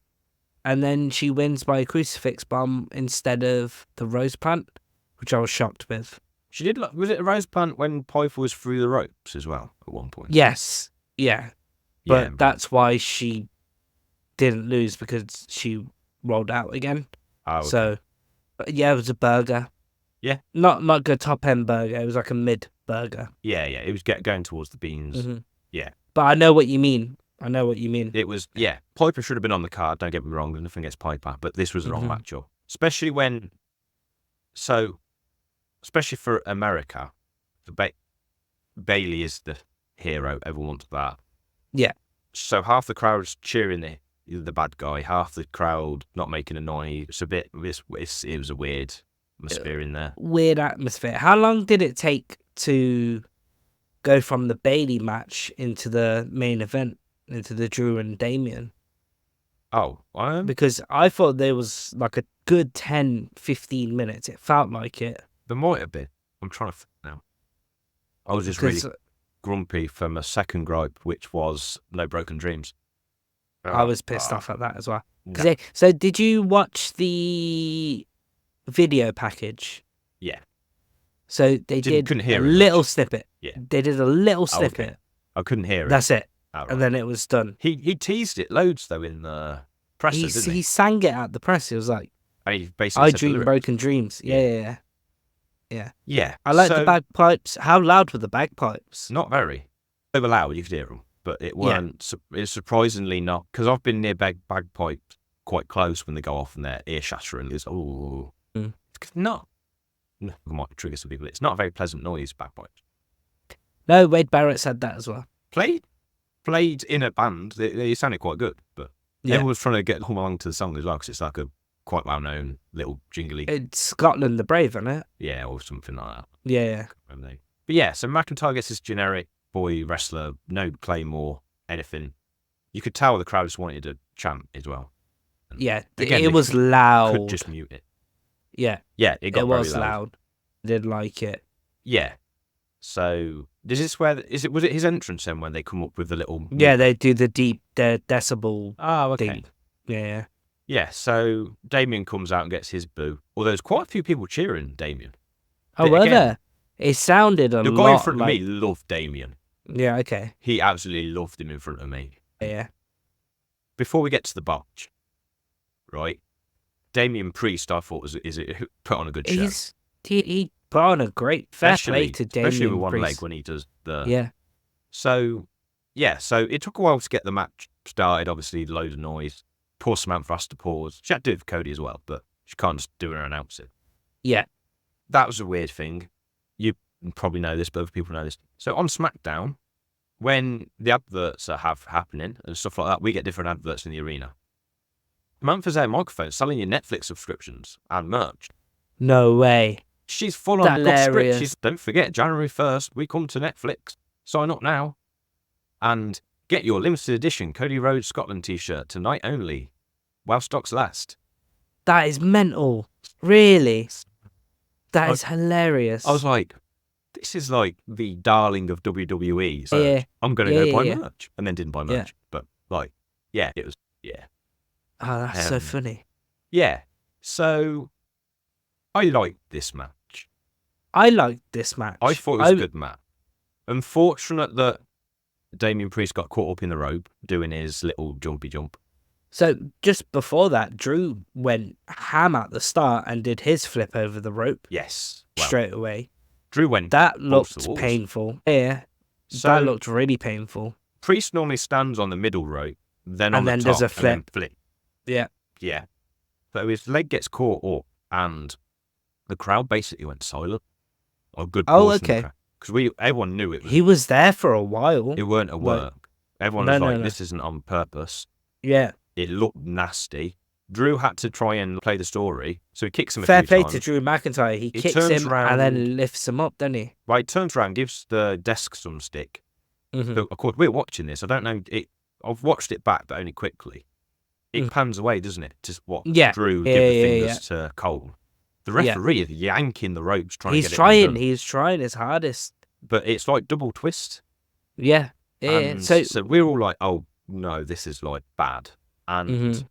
And then she wins by a crucifix bomb instead of the rose plant, which I was shocked with. She did. Was it a rose plant when Piper was through the ropes as well at one point? Yes. Yeah. But that's why she didn't lose, because she rolled out again. Oh, okay. So, yeah, it was a burger. Yeah. Not like a top-end burger. It was like a mid burger. Yeah. It was going towards the beans. Mm-hmm. Yeah. But I know what you mean. It was, Piper should have been on the card, don't get me wrong, there's nothing against Piper, but this was the wrong matchup. Especially for America, Bayley is the hero, everyone wants that. Yeah. So half the crowd's cheering the bad guy, half the crowd not making a noise. It's a bit, it was a weird atmosphere in there. Weird atmosphere. How long did it take to go from the Bayley match into the main event, into the Drew and Damien? Oh, because I thought there was like a good 10-15 minutes. It felt like it. There might have been. I'm trying to think now. I was just really grumpy for my second gripe, which was no broken dreams. I was pissed off at that as well. So did you watch the video package? Yeah. So they couldn't hear a little snippet. Yeah. They did a little snippet. Okay. I couldn't hear it. That's it. Right. And then it was done. He teased it loads though in the press, didn't he? He sang it at the press. He was like, and he basically I dream broken dreams. Yeah. Yeah. Yeah. I like the so- bagpipes. How loud were the bagpipes? Not very. They were loud, you could hear them, but it Yeah. weren't. It's surprisingly not, because I've been near bagpipes quite close when they go off and they're ear shattering. It's it's not. It might trigger some people. It's not a very pleasant noise, bagpipes. No, Wade Barrett said that as well. Played in a band, they sounded quite good, but Yeah. everyone's trying to get along to the song as well, because it's like a quite well-known little jingly, It's Scotland the Brave, isn't it? yeah, or something like that. Yeah. But yeah, so McIntyre gets this generic boy wrestler, no claymore, anything. You could tell the crowd just wanted a chant as well. Yeah. Again, it they was loud. Could just mute it. Yeah. Yeah, it got was very loud. loud. Did like it. Yeah. So was it his entrance then when they come up with the little? Yeah, they do the deep decibel Oh, okay. thing. Yeah. Yeah, so Damien comes out and gets his boo. Although there's quite a few people cheering Damien. Oh, But were again, there? It sounded a the lot guy in front like... of me loved Damien. Yeah, okay. He absolutely loved him in front of me. Yeah. Before we get to the botch, right? Damien Priest, I thought put on a good show. He put on a great fair play to Damien especially with one Priest. leg when he does the. Yeah. So it took a while to get the match started. Obviously, loads of noise. Poor Samantha has to pause. She had to do it for Cody as well, but she can't just do it and announce it. Yeah. That was a weird thing. You probably know this, but other people know this. So on SmackDown, when the adverts are happening and stuff like that, we get different adverts in the arena. Samantha's there microphone selling you Netflix subscriptions and merch. No way. She's full on got script. Hilarious. Don't forget, January 1st, we come to Netflix. Sign up now. And get your limited edition Cody Rhodes Scotland t-shirt tonight only, while stocks last. That is mental. Really? That is hilarious. I was like, this is like the darling of WWE. So Yeah. I'm going to go buy yeah. merch. And then didn't buy merch. Yeah. But like, yeah, it was, yeah. Oh, that's so funny. Yeah. So I liked this match. I liked this match. I thought it was a good match. Unfortunate that Damien Priest got caught up in the rope doing his little jumpy jump. So just before that, Drew went ham at the start and did his flip over the rope Yes. Well, straight away. Drew went. That balls to looked walls. painful. Yeah. So that looked really painful. Priest normally stands on the middle rope, then on And the then top, does a and then flip. flip. Yeah. Yeah. So his leg gets caught up, and the crowd basically went silent. A good Oh, portion okay. Because everyone knew it was. He was there for a while. It weren't a work. Everyone was like, "This isn't on purpose." Yeah. It looked nasty. Drew had to try and play the story, so he kicks him. Fair a few play times. to Drew McIntyre. He kicks turns him round- and then lifts him up, doesn't he? Right, he turns around, gives the desk some stick. Mhm. So, of course, we're watching this. I don't know. I've watched it back, but only quickly. It pans away, doesn't it? Just what Drew give the fingers to Cole. The referee is yanking the ropes, trying to get it undone. He's trying his hardest. But it's like double twist. Yeah. Yeah. And So so we're all like, oh, no, this is like bad. And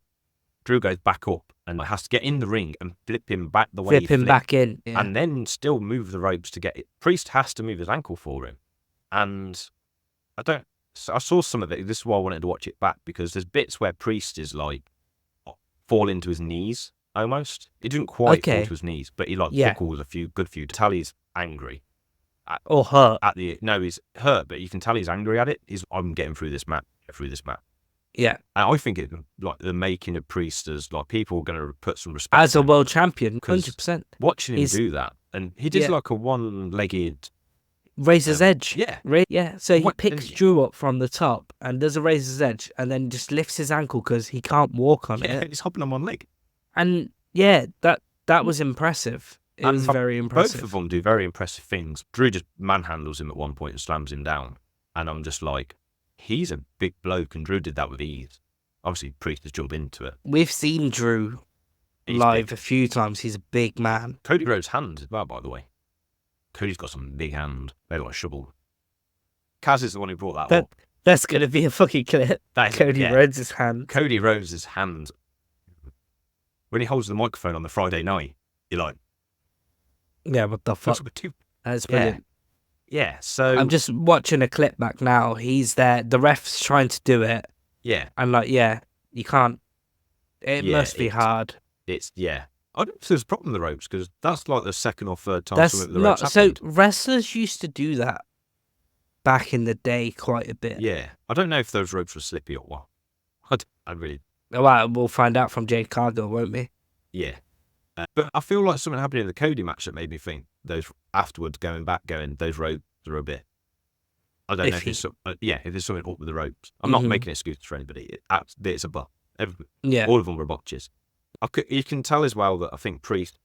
Drew goes back up and has to get in the ring and flip him back the way flip him back in. Yeah. and then still move the ropes to get it. Priest has to move his ankle for him. And I saw some of it. This is why I wanted to watch it back, because there's bits where Priest is like fall into his knees almost. He didn't quite fall to his knees, but he like buckles a good few to tell he's angry. Or hurt. He's hurt, but you can tell he's angry at it. I'm getting through this match. Yeah. And I think it like the making of Priest as like people are going to put some respect As a on him. world champion, 'Cause 100%. Watching him do that, and he did like a one-legged Razor's edge. Yeah. Yeah. So he What- picks Drew up from the top and does a razor's edge and then just lifts his ankle because he can't walk on it. He's hopping on one leg. And yeah, that was impressive. It was very impressive. Both of them do very impressive things. Drew just manhandles him at one point and slams him down. And I'm just like, he's a big bloke, and Drew did that with ease. Obviously, Priest has jumped into it. We've seen Drew He's live big. a few times. He's a big man. Cody Rhodes' hands as well, by the way. Cody's got some big hand. They've got a shovel. Kaz is the one who brought that up. That's going to be a fucking clip. That is- Cody yeah. Rhodes' hand. Cody Rhodes' hand. When he holds the microphone on the Friday night, you're like, Yeah, what the fuck? That's brilliant. Yeah, so... I'm just watching a clip back now. He's there. The ref's trying to do it. Yeah. And like, you can't. It Yeah, must be hard. It's, yeah. I don't know if there's a problem with the ropes because that's like the second or third time That's something with the ropes not so. happened. Wrestlers used to do that back in the day quite a bit. Yeah, I don't know if those ropes were slippy or what. I really, Well, we'll find out from Jade Cargill, won't we? yeah. But I feel like something happened in the Cody match that made me think those afterwards going those ropes are a bit. I don't know if it's if there's something up with the ropes. I'm not making excuses for anybody. It's a bot. Yeah. All of them were botches. You can tell as well that I think Priest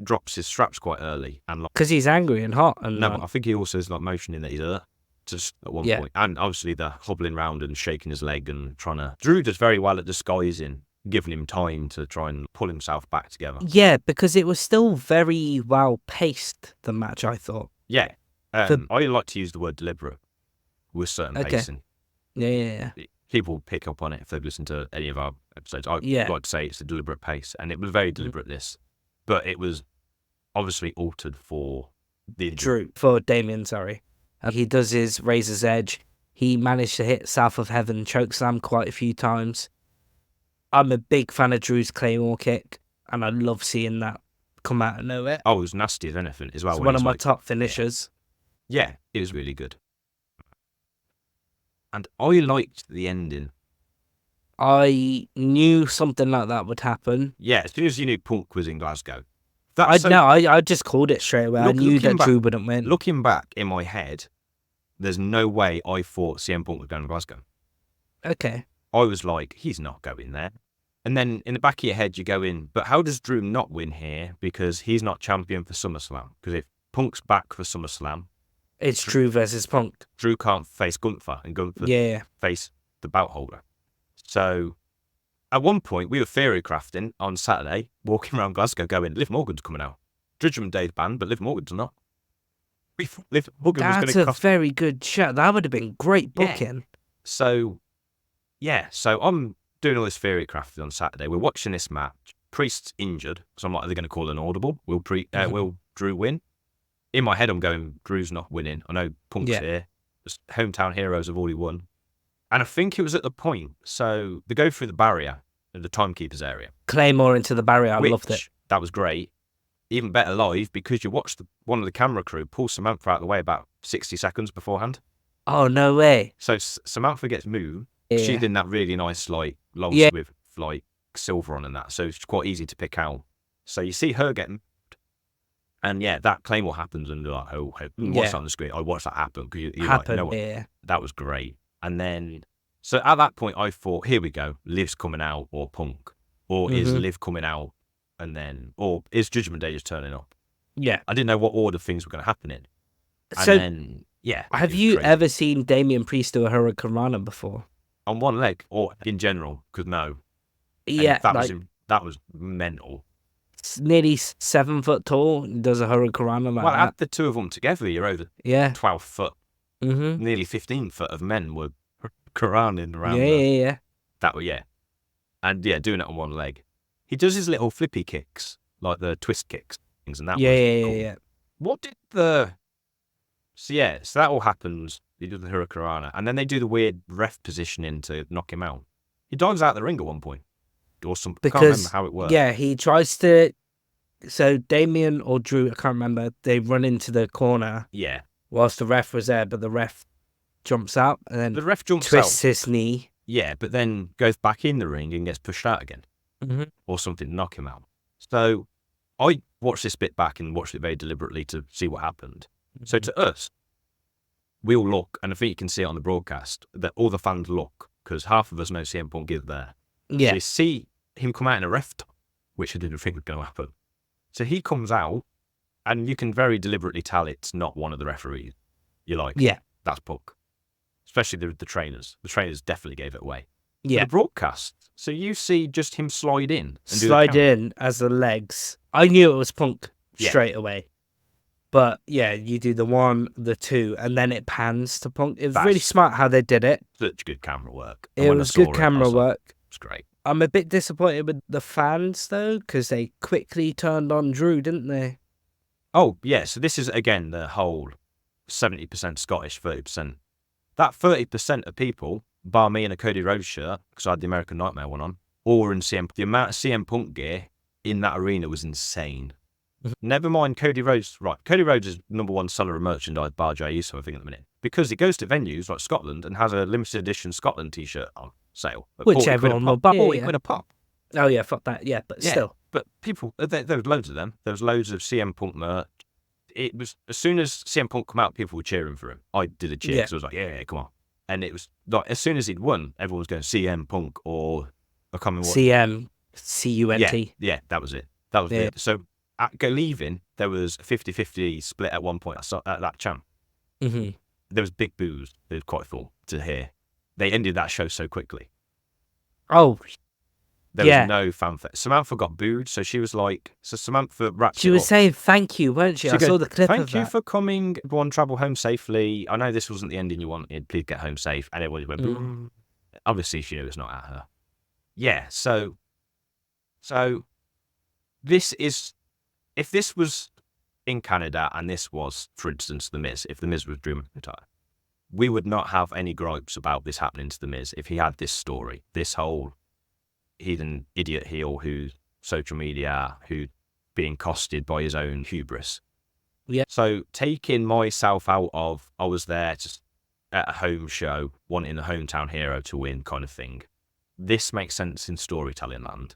drops his straps quite early and because he's angry and hot. And but I think he also is like motioning that he's hurt just at one point, and obviously they're hobbling around and shaking his leg and trying to. Drew does very well at disguising, giving him time to try and pull himself back together. Yeah, because it was still very well paced, the match, I thought. Yeah. I like to use the word deliberate with certain pacing. Yeah. People pick up on it if they've listened to any of our episodes. I like to say it's a deliberate pace, and it was very deliberate this, but it was obviously altered for Damien, sorry. He does his Razor's Edge. He managed to hit South of Heaven chokeslam quite a few times. I'm a big fan of Drew's Claymore kick, and I love seeing that come out of nowhere. Oh, it was nasty as anything as well. It's one of my top finishers. Yeah, it was really good. And I liked the ending. I knew something like that would happen. Yeah, as soon as you knew Punk was in Glasgow. I just called it straight away. I knew that Drew wouldn't win. Looking back in my head, there's no way I thought CM Punk was going to Glasgow. Okay. I was like, he's not going there. And then in the back of your head, you go in, but how does Drew not win here? Because he's not champion for SummerSlam. Because if Punk's back for SummerSlam, it's Drew versus Punk. Drew can't face Gunther, and Gunther face the belt holder. So at one point, we were theory crafting on Saturday, walking around Glasgow going, Liv Morgan's coming out. Judgment Day's banned, but Liv Morgan's not. Liv Morgan was going to cost. That's a very good shot. That would have been great booking. Yeah. So I'm doing all this theory crafting on Saturday. We're watching this match. Priest's injured, so I'm like, are they going to call an audible? Will Drew win? In my head, I'm going, Drew's not winning. I know Punk's here. The hometown heroes have already won. And I think it was at the point, so they go through the barrier in the timekeeper's area. Claymore into the barrier, I loved it. That was great. Even better live, because you watched one of the camera crew pull Samantha out of the way about 60 seconds beforehand. Oh, no way. So Samantha gets moved. Yeah. She's in that really nice, like, long with, like, silver on and that, so it's quite easy to pick out. So you see her getting, and that Claymore happens, and you're like, what's on the screen? I watched that happen, because you like, that was great. And then, so at that point, I thought, here we go, Liv's coming out, or Punk, or is Liv coming out, and then, or is Judgment Day just turning up? Yeah. I didn't know what order things were going to happen in. And so, then, have you ever seen Damian Priest do a Hurricane Rana before? On one leg, or in general? Because no. Yeah. And that was mental. It's nearly 7 foot tall, does a Hurricane Rana like that. Well, add the two of them together, you're over 12 foot. Nearly 15 foot of men were Quraning around. Yeah. That were, and doing it on one leg. He does his little flippy kicks, like the twist kicks things, and that was cool. Yeah. What did so that all happens. He does the Hurricanrana, and then they do the weird ref positioning to knock him out. He dives out the ring at one point, or something. I can't remember how it works. Yeah, he tries to. So Damien or Drew, I can't remember. They run into the corner. Yeah. Whilst the ref was there, but the ref jumps out and then the ref twists his knee. Yeah, but then goes back in the ring and gets pushed out again, or something to knock him out. So I watched this bit back and watched it very deliberately to see what happened. So to us, we all look, and I think you can see it on the broadcast, that all the fans look, because half of us know CM Punk is there. Yeah. So you see him come out in a ref top, which I didn't think was going to happen. So he comes out, and you can very deliberately tell it's not one of the referees. You're like, that's Punk. Especially the trainers. The trainers definitely gave it away. Yeah. But the broadcast, so you see just him slide in. And slide in as the legs. I knew it was Punk straight away. But you do the 1, the 2, and then it pans to Punk. It was really smart how they did it. Such good camera work. It was good camera work. It's great. I'm a bit disappointed with the fans, though, because they quickly turned on Drew, didn't they? Oh, yeah. So this is, again, the whole 70% Scottish, 30%. That 30% of people, bar me in a Cody Rhodes shirt, because I had the American Nightmare one on, or in CM, the amount of CM Punk gear in that arena was insane. Never mind Cody Rhodes. Right, Cody Rhodes is #1 seller of merchandise, bar Jey Uso, I think, at the minute. Because he goes to venues like Scotland and has a limited edition Scotland t-shirt on sale. At Which 40 everyone quid a will pop. buy. 40 quid a pop. Oh, yeah, fuck that. Yeah, but Yeah, still. But people, there was loads of them. There was loads of CM Punk merch. It was, as soon as CM Punk come out, people were cheering for him. I did a cheer because I was like, yeah, come on. And it was like, as soon as he'd won, everyone was going CM Punk or I can't remember what. CM, C-U-N-T. Yeah, that was it. That was it. So at leaving, there was a 50-50 split at one point at that champ. Mm-hmm. There was big boos. It was quite full to hear. They ended that show so quickly. Oh, there was no fanfare. Samantha got booed, so she was like, Samantha wrapped she was saying thank you, weren't she? I saw the clip of that. Thank you for coming. Everyone travel home safely. I know this wasn't the ending you wanted. Please get home safe. And everybody went, boom. Obviously, she knew it's not at her. Yeah, so this is, if this was in Canada and this was, for instance, The Miz, if The Miz was Drew Mcyntire, we would not have any gripes about this happening to The Miz if he had this story, this whole he's an idiot heel who's social media, who being costed by his own hubris. Yeah. So taking myself out of, I was there just at a home show, wanting the hometown hero to win kind of thing. This makes sense in storytelling land,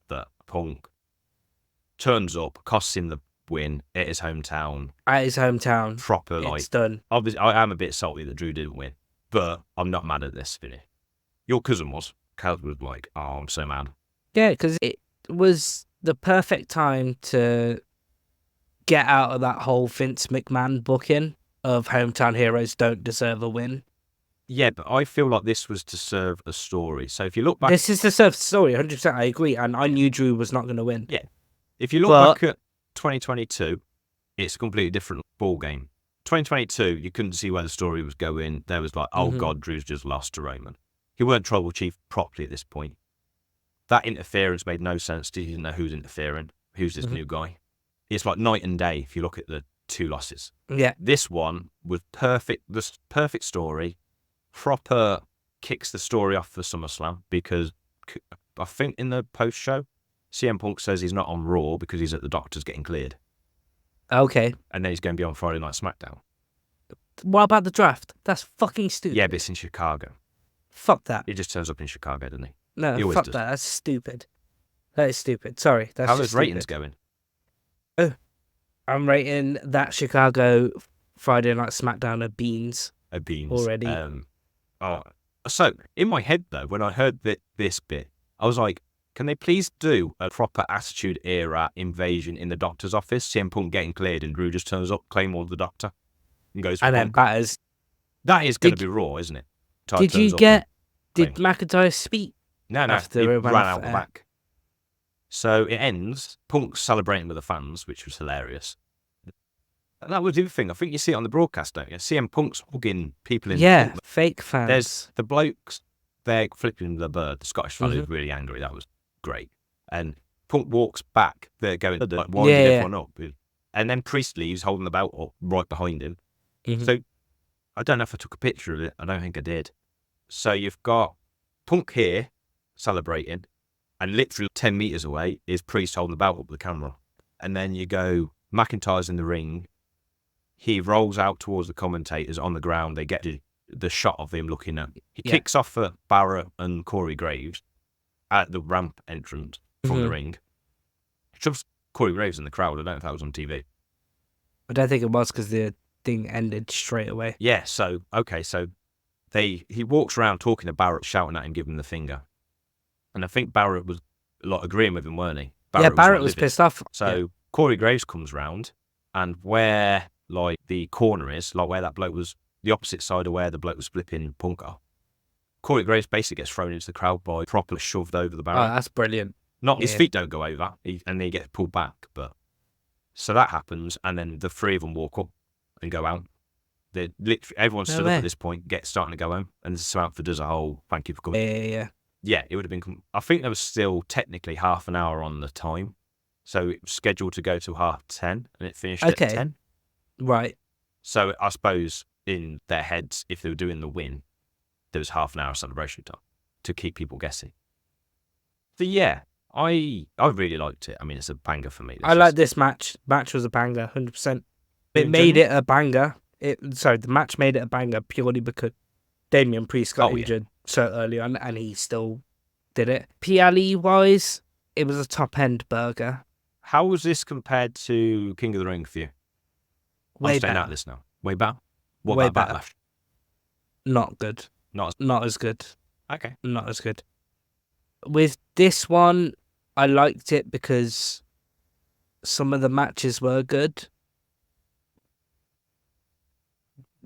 that Punk turns up, costs him the win at his hometown. At his hometown. Proper, it's like, done. Obviously, I am a bit salty that Drew didn't win, but I'm not mad at this finish. Your cousin was. Kaz was like, oh, I'm so mad. Yeah, because it was the perfect time to get out of that whole Vince McMahon booking of hometown heroes don't deserve a win. Yeah, but I feel like this was to serve a story. So if you look back... This is to serve the story, 100%, I agree. And I knew Drew was not going to win. Yeah. If you look back at 2022, it's a completely different ball game. 2022, you couldn't see where the story was going. There was like, oh God, Drew's just lost to Roman. He weren't tribal chief properly at this point. That interference made no sense. He didn't know who's interfering. Who's this new guy? It's like night and day if you look at the two losses. Yeah. This one was perfect. This perfect story. Proper kicks the story off for SummerSlam because I think in the post show, CM Punk says he's not on Raw because he's at the doctor's getting cleared. Okay. And then he's going to be on Friday Night SmackDown. What about the draft? That's fucking stupid. Yeah, but it's in Chicago. Fuck that. He just turns up in Chicago, doesn't he? No, he fuck does. that. That's stupid. That is stupid. Sorry. That's How those ratings going? I'm rating that Chicago Friday Night SmackDown a beans. A beans. Already. So, in my head, though, when I heard this bit, I was like, can they please do a proper Attitude Era invasion in the doctor's office? CM Punk getting cleared and Drew just turns up, Claymore the doctor, and goes for and then Punk. batters. That is going to be Raw, isn't it? Did McIntyre speak? No, after he it ran ran out off the air? back. So it ends, Punk celebrating with the fans, which was hilarious. And that was the other thing. I think you see it on the broadcast, don't you? CM Punk's hugging people in Yeah, fake fans. There's the blokes, they're flipping the bird. The Scottish fella was really angry. That was great. And Punk walks back. They're going, like, winding everyone up. And then Priest leaves holding the belt up right behind him. So I don't know if I took a picture of it. I don't think I did. So you've got Punk here celebrating, and literally 10 metres away is Priest holding the belt up with the camera. And then you go, McIntyre's in the ring. He rolls out towards the commentators on the ground. They get the shot of him looking at. He kicks off for Barrett and Corey Graves at the ramp entrance from the ring. Shoves Corey Graves in the crowd. I don't know if that was on TV. I don't think it was because the thing ended straight away. Yeah, so he walks around talking to Barrett, shouting at him, giving him the finger. And I think Barrett was like agreeing with him, weren't he? Barrett was pissed off. So Corey Graves comes round, and where like the corner is, like where that bloke was, the opposite side of where the bloke was flipping Punk off, Corey Graves basically gets thrown into the crowd by properly shoved over the barrier. Oh, that's brilliant. His feet don't go over, and he gets pulled back. But so that happens, and then the three of them walk up and go out. Everyone's stood up at this point, starting to go home, and Samantha does a whole thank you for coming. Yeah, it would have been. I think there was still technically half an hour on the time, so it was scheduled to go to 10:30, and it finished at 10. Right. So I suppose in their heads, if they were doing the win, there was half an hour celebration time to keep people guessing. So yeah, I really liked it. I mean, it's a banger for me. I like this match. Match was a banger, 100%. It made it a banger. The match made it a banger purely because Damian Priest got injured so early on, and he still did it. PLE wise, it was a top end burger. How was this compared to King of the Ring for you? Way I'm staying better. out of this now. Way better. What Way about better. Backlash? Not good. Not as good. Okay. Not as good. With this one, I liked it because some of the matches were good.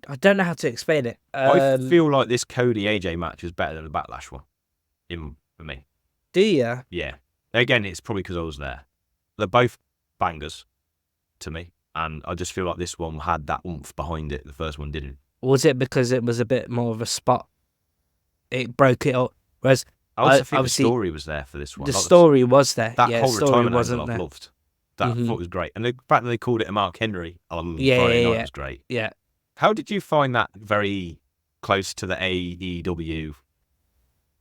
I don't know how to explain it. I feel like this Cody AJ match is better than the Backlash one, for me. Do you? Yeah. Again, it's probably because I was there. They're both bangers to me, and I just feel like this one had that oomph behind it. The first one didn't. Was it because it was a bit more of a spot? It broke it up. Whereas I also think the story was there for this one. The story was there. That yeah, whole story retirement wasn't angle there. I've loved. That I thought was great. And the fact that they called it a Mark Henry on Friday night was great. Yeah. How did you find that very close to the AEW?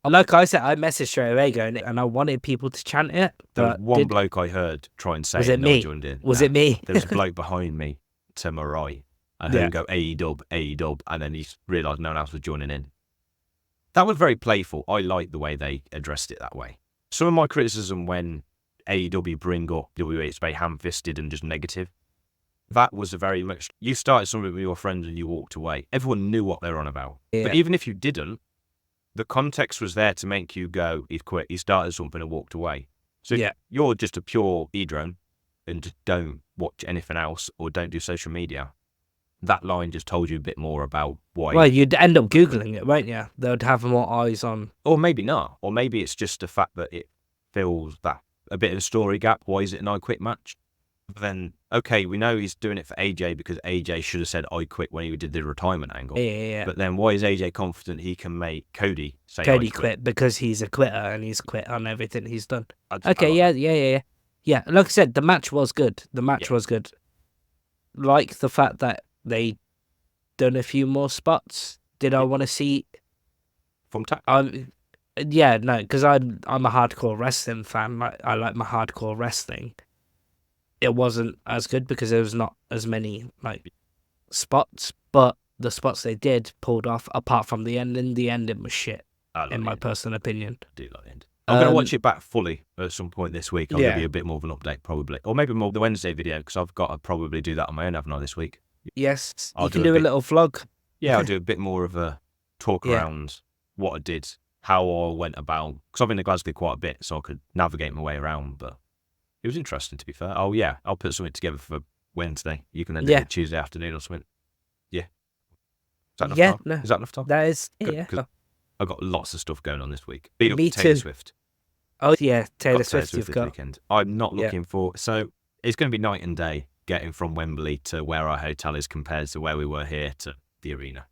Like I said, I messaged straight away going, and I wanted people to chant it. There was one bloke I heard try and say was it me? me? Joined in. Was it me? There was a bloke behind me to my right. I heard him go AEW, and then he realised no one else was joining in. That was very playful. I liked the way they addressed it that way. Some of my criticism when AEW bring up WWE, it's very ham-fisted and just negative. That was a very much, you started something with your friends and you walked away. Everyone knew what they were on about. Yeah. But even if you didn't, the context was there to make you go, he's quit, he started something and walked away. So if you're just a pure e-drone and just don't watch anything else or don't do social media, that line just told you a bit more about why. Well, you'd end up Googling it, won't you? They'd have more eyes on. Or maybe not. Or maybe it's just the fact that it fills that a bit of a story gap. Why is it an I quit match? But then, okay, we know he's doing it for AJ because AJ should have said I quit when he did the retirement angle. Yeah. But then why is AJ confident he can make Cody say Cody I quit? Because he's a quitter and he's quit on everything he's done. Yeah. Yeah, like I said, the match was good. The match was good. Like the fact that they done a few more spots. Did I want to see From Tack? Yeah, no, because I'm a hardcore wrestling fan. I like my hardcore wrestling. It wasn't as good because there was not as many spots, but the spots they did pulled off. Apart from the ending, the ending was shit. In my personal opinion, I do like the end. I'm going to watch it back fully at some point this week. I'll give you a bit more of an update probably, or maybe more of the Wednesday video because I've got to probably do that on my own, haven't I, this week? Yes, you can do a little vlog. Yeah, I'll do a bit more of a talk around what I did, how I went about, because I've been to Glasgow quite a bit, so I could navigate my way around, but it was interesting, to be fair. Oh, yeah, I'll put something together for Wednesday. You can then do it Tuesday afternoon or something. Yeah. Is that enough time? No. Is that enough time? That is, I've got lots of stuff going on this week. Beat up Me Taylor too. Swift. Oh, yeah, Taylor Swift you've this got. weekend. I'm not looking for... So, it's going to be night and day getting from Wembley to where our hotel is compared to where we were here to the arena.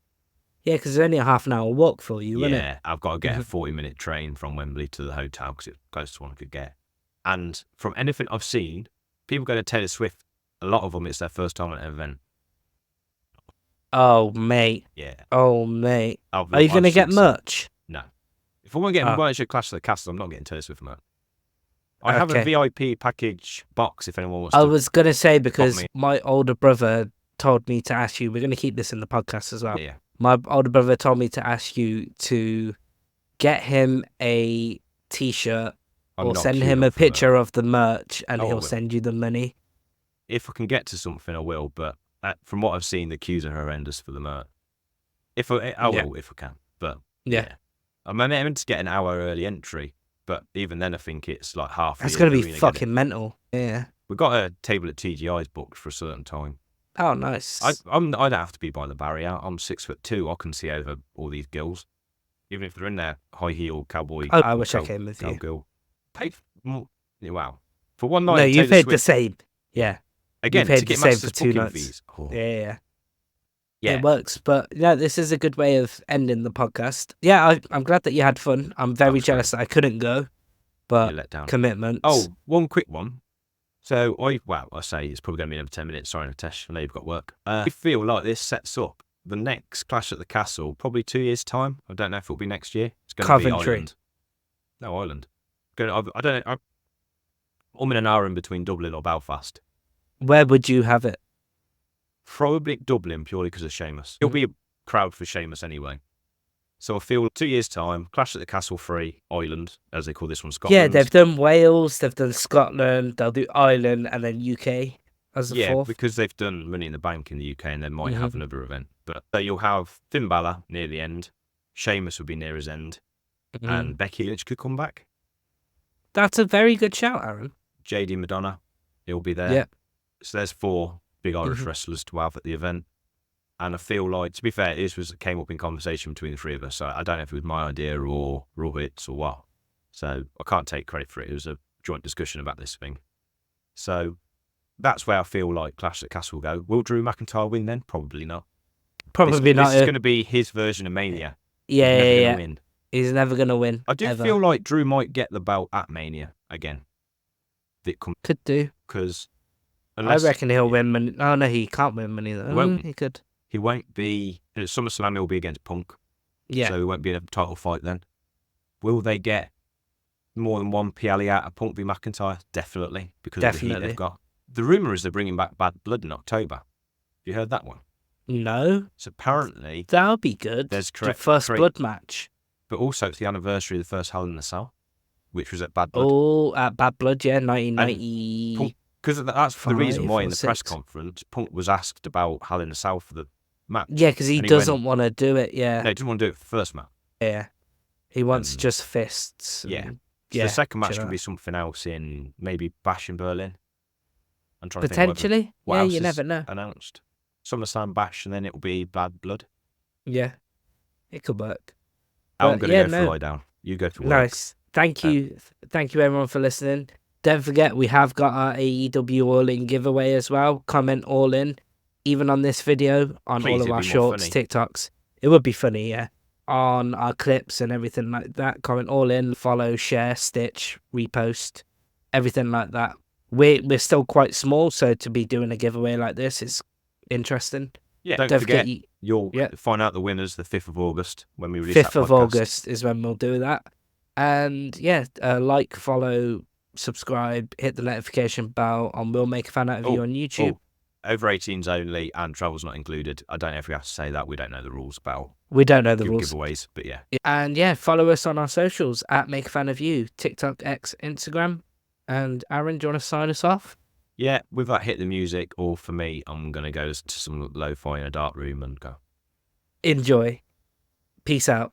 Yeah, because it's only a half an hour walk for you, isn't it? Yeah, I've got to get a 40-minute train from Wembley to the hotel because it's close to one I could get. And from anything I've seen, people go to Taylor Swift, a lot of them, it's their first time at an event. Oh, mate. Yeah. Oh, mate. Are you going to get merch? No. If I want to get merch at Clash of the Castle, I'm not getting Taylor Swift merch. I have a VIP package box if anyone wants to. I was going to say, because my older brother told me to ask you, we're going to keep this in the podcast as well. Yeah. My older brother told me to ask you to get him a T-shirt or send him a picture of the merch and he'll send you the money. If I can get to something, I will, but from what I've seen, the queues are horrendous for the merch. I will if I can, but yeah. I'm meant to get an hour early entry, but even then I think it's like half. That's going to be fucking mental. Yeah. We've got a table at TGI's booked for a certain time. Oh, nice. I don't have to be by the barrier. I'm 6'2". I can see over all these girls, even if they're in their high heel cowboy. I wish I came with you. Girl. Paid more. Wow. For one night. No, you paid the same. Yeah. Again, you paid to get the same for 2 nights. Fees. Oh. Yeah. It works, but this is a good way of ending the podcast. Yeah, I'm glad that you had fun. I'm very jealous that I couldn't go, but let down. Commitments. Oh, one quick one. So I say it's probably going to be another 10 minutes. Sorry, Natesh, I know you've got work. I feel like this sets up the next Clash at the Castle, probably 2 years' time. I don't know if it'll be next year. It's going to be Ireland. No, Ireland. I don't know. in an hour in between Dublin or Belfast. Where would you have it? Probably Dublin, purely because of Seamus. There'll be a crowd for Seamus anyway. So I feel 2 years' time, Clash at the Castle Free Island, as they call this one, Scotland. Yeah, they've done Wales, they've done Scotland, they'll do Ireland, and then UK as the fourth. Because they've done Money in the Bank in the UK, and they might have another event. But so you'll have Finn Balor near the end, Seamus will be near his end, and Becky Lynch could come back. That's a very good shout, Aaron. JD Madonna, he'll be there. Yeah. So there's 4 big Irish wrestlers to have at the event. And I feel like, to be fair, came up in conversation between the 3 of us. So I don't know if it was my idea or Rohit's or what. So I can't take credit for it. It was a joint discussion about this thing. So that's where I feel like Clash at Castle will go. Will Drew McIntyre win then? Probably not. Probably not. This is going to be his version of Mania. Yeah. He's never going to win. I do feel like Drew might get the belt at Mania again. Could do. Because I reckon he'll win. Oh, no, he can't win Money. He could. He won't be. At SummerSlam, he'll be against Punk. Yeah. So he won't be in a title fight then. Will they get more than one PLE out of Punk v McIntyre? Definitely. Because of the heat they've got. The rumour is they're bringing back Bad Blood in October. Have you heard that one? No. So apparently. That'll be good. There's the first blood match. But also it's the anniversary of the first Hell in the Cell, which was at Bad Blood. Oh, at Bad Blood, yeah, 1990. Because that's the reason why in the press conference, Punk was asked about Hell in the Cell for the match. Yeah, because he doesn't want to do it, yeah. No, he doesn't want to do it for the first match. Yeah. He wants just fists. Yeah. So the second match could be something else in maybe Bash in Berlin. I'm trying potentially. To think what else you never know. Announced. SummerSlam Bash, and then it will be Bad Blood. Yeah. It could work. I'm going to go for lie down. You go for work. Nice. Thank you. Thank you, everyone, for listening. Don't forget, we have got our AEW All In giveaway as well. Comment All In, even on this video, on all of our shorts, TikToks. It would be funny, yeah. On our clips and everything like that. Comment All In, follow, share, stitch, repost, everything like that. We're still quite small, so to be doing a giveaway like this is interesting. Yeah, don't forget you'll find out the winners the 5th of August when we release 5th of August is when we'll do that. And yeah, like, follow, subscribe, hit the notification bell on We'll Make a Fan Out of You on YouTube. Over 18s only and travel's not included. I don't know if we have to say that. We don't know the rules about giveaways, but yeah. And yeah, follow us on our socials at Make a Fan of You, TikTok, X, Instagram. And Aaron, do you want to sign us off? Yeah, with that, hit the music, or for me, I'm going to go to some lo-fi in a dark room and go. Enjoy. Peace out.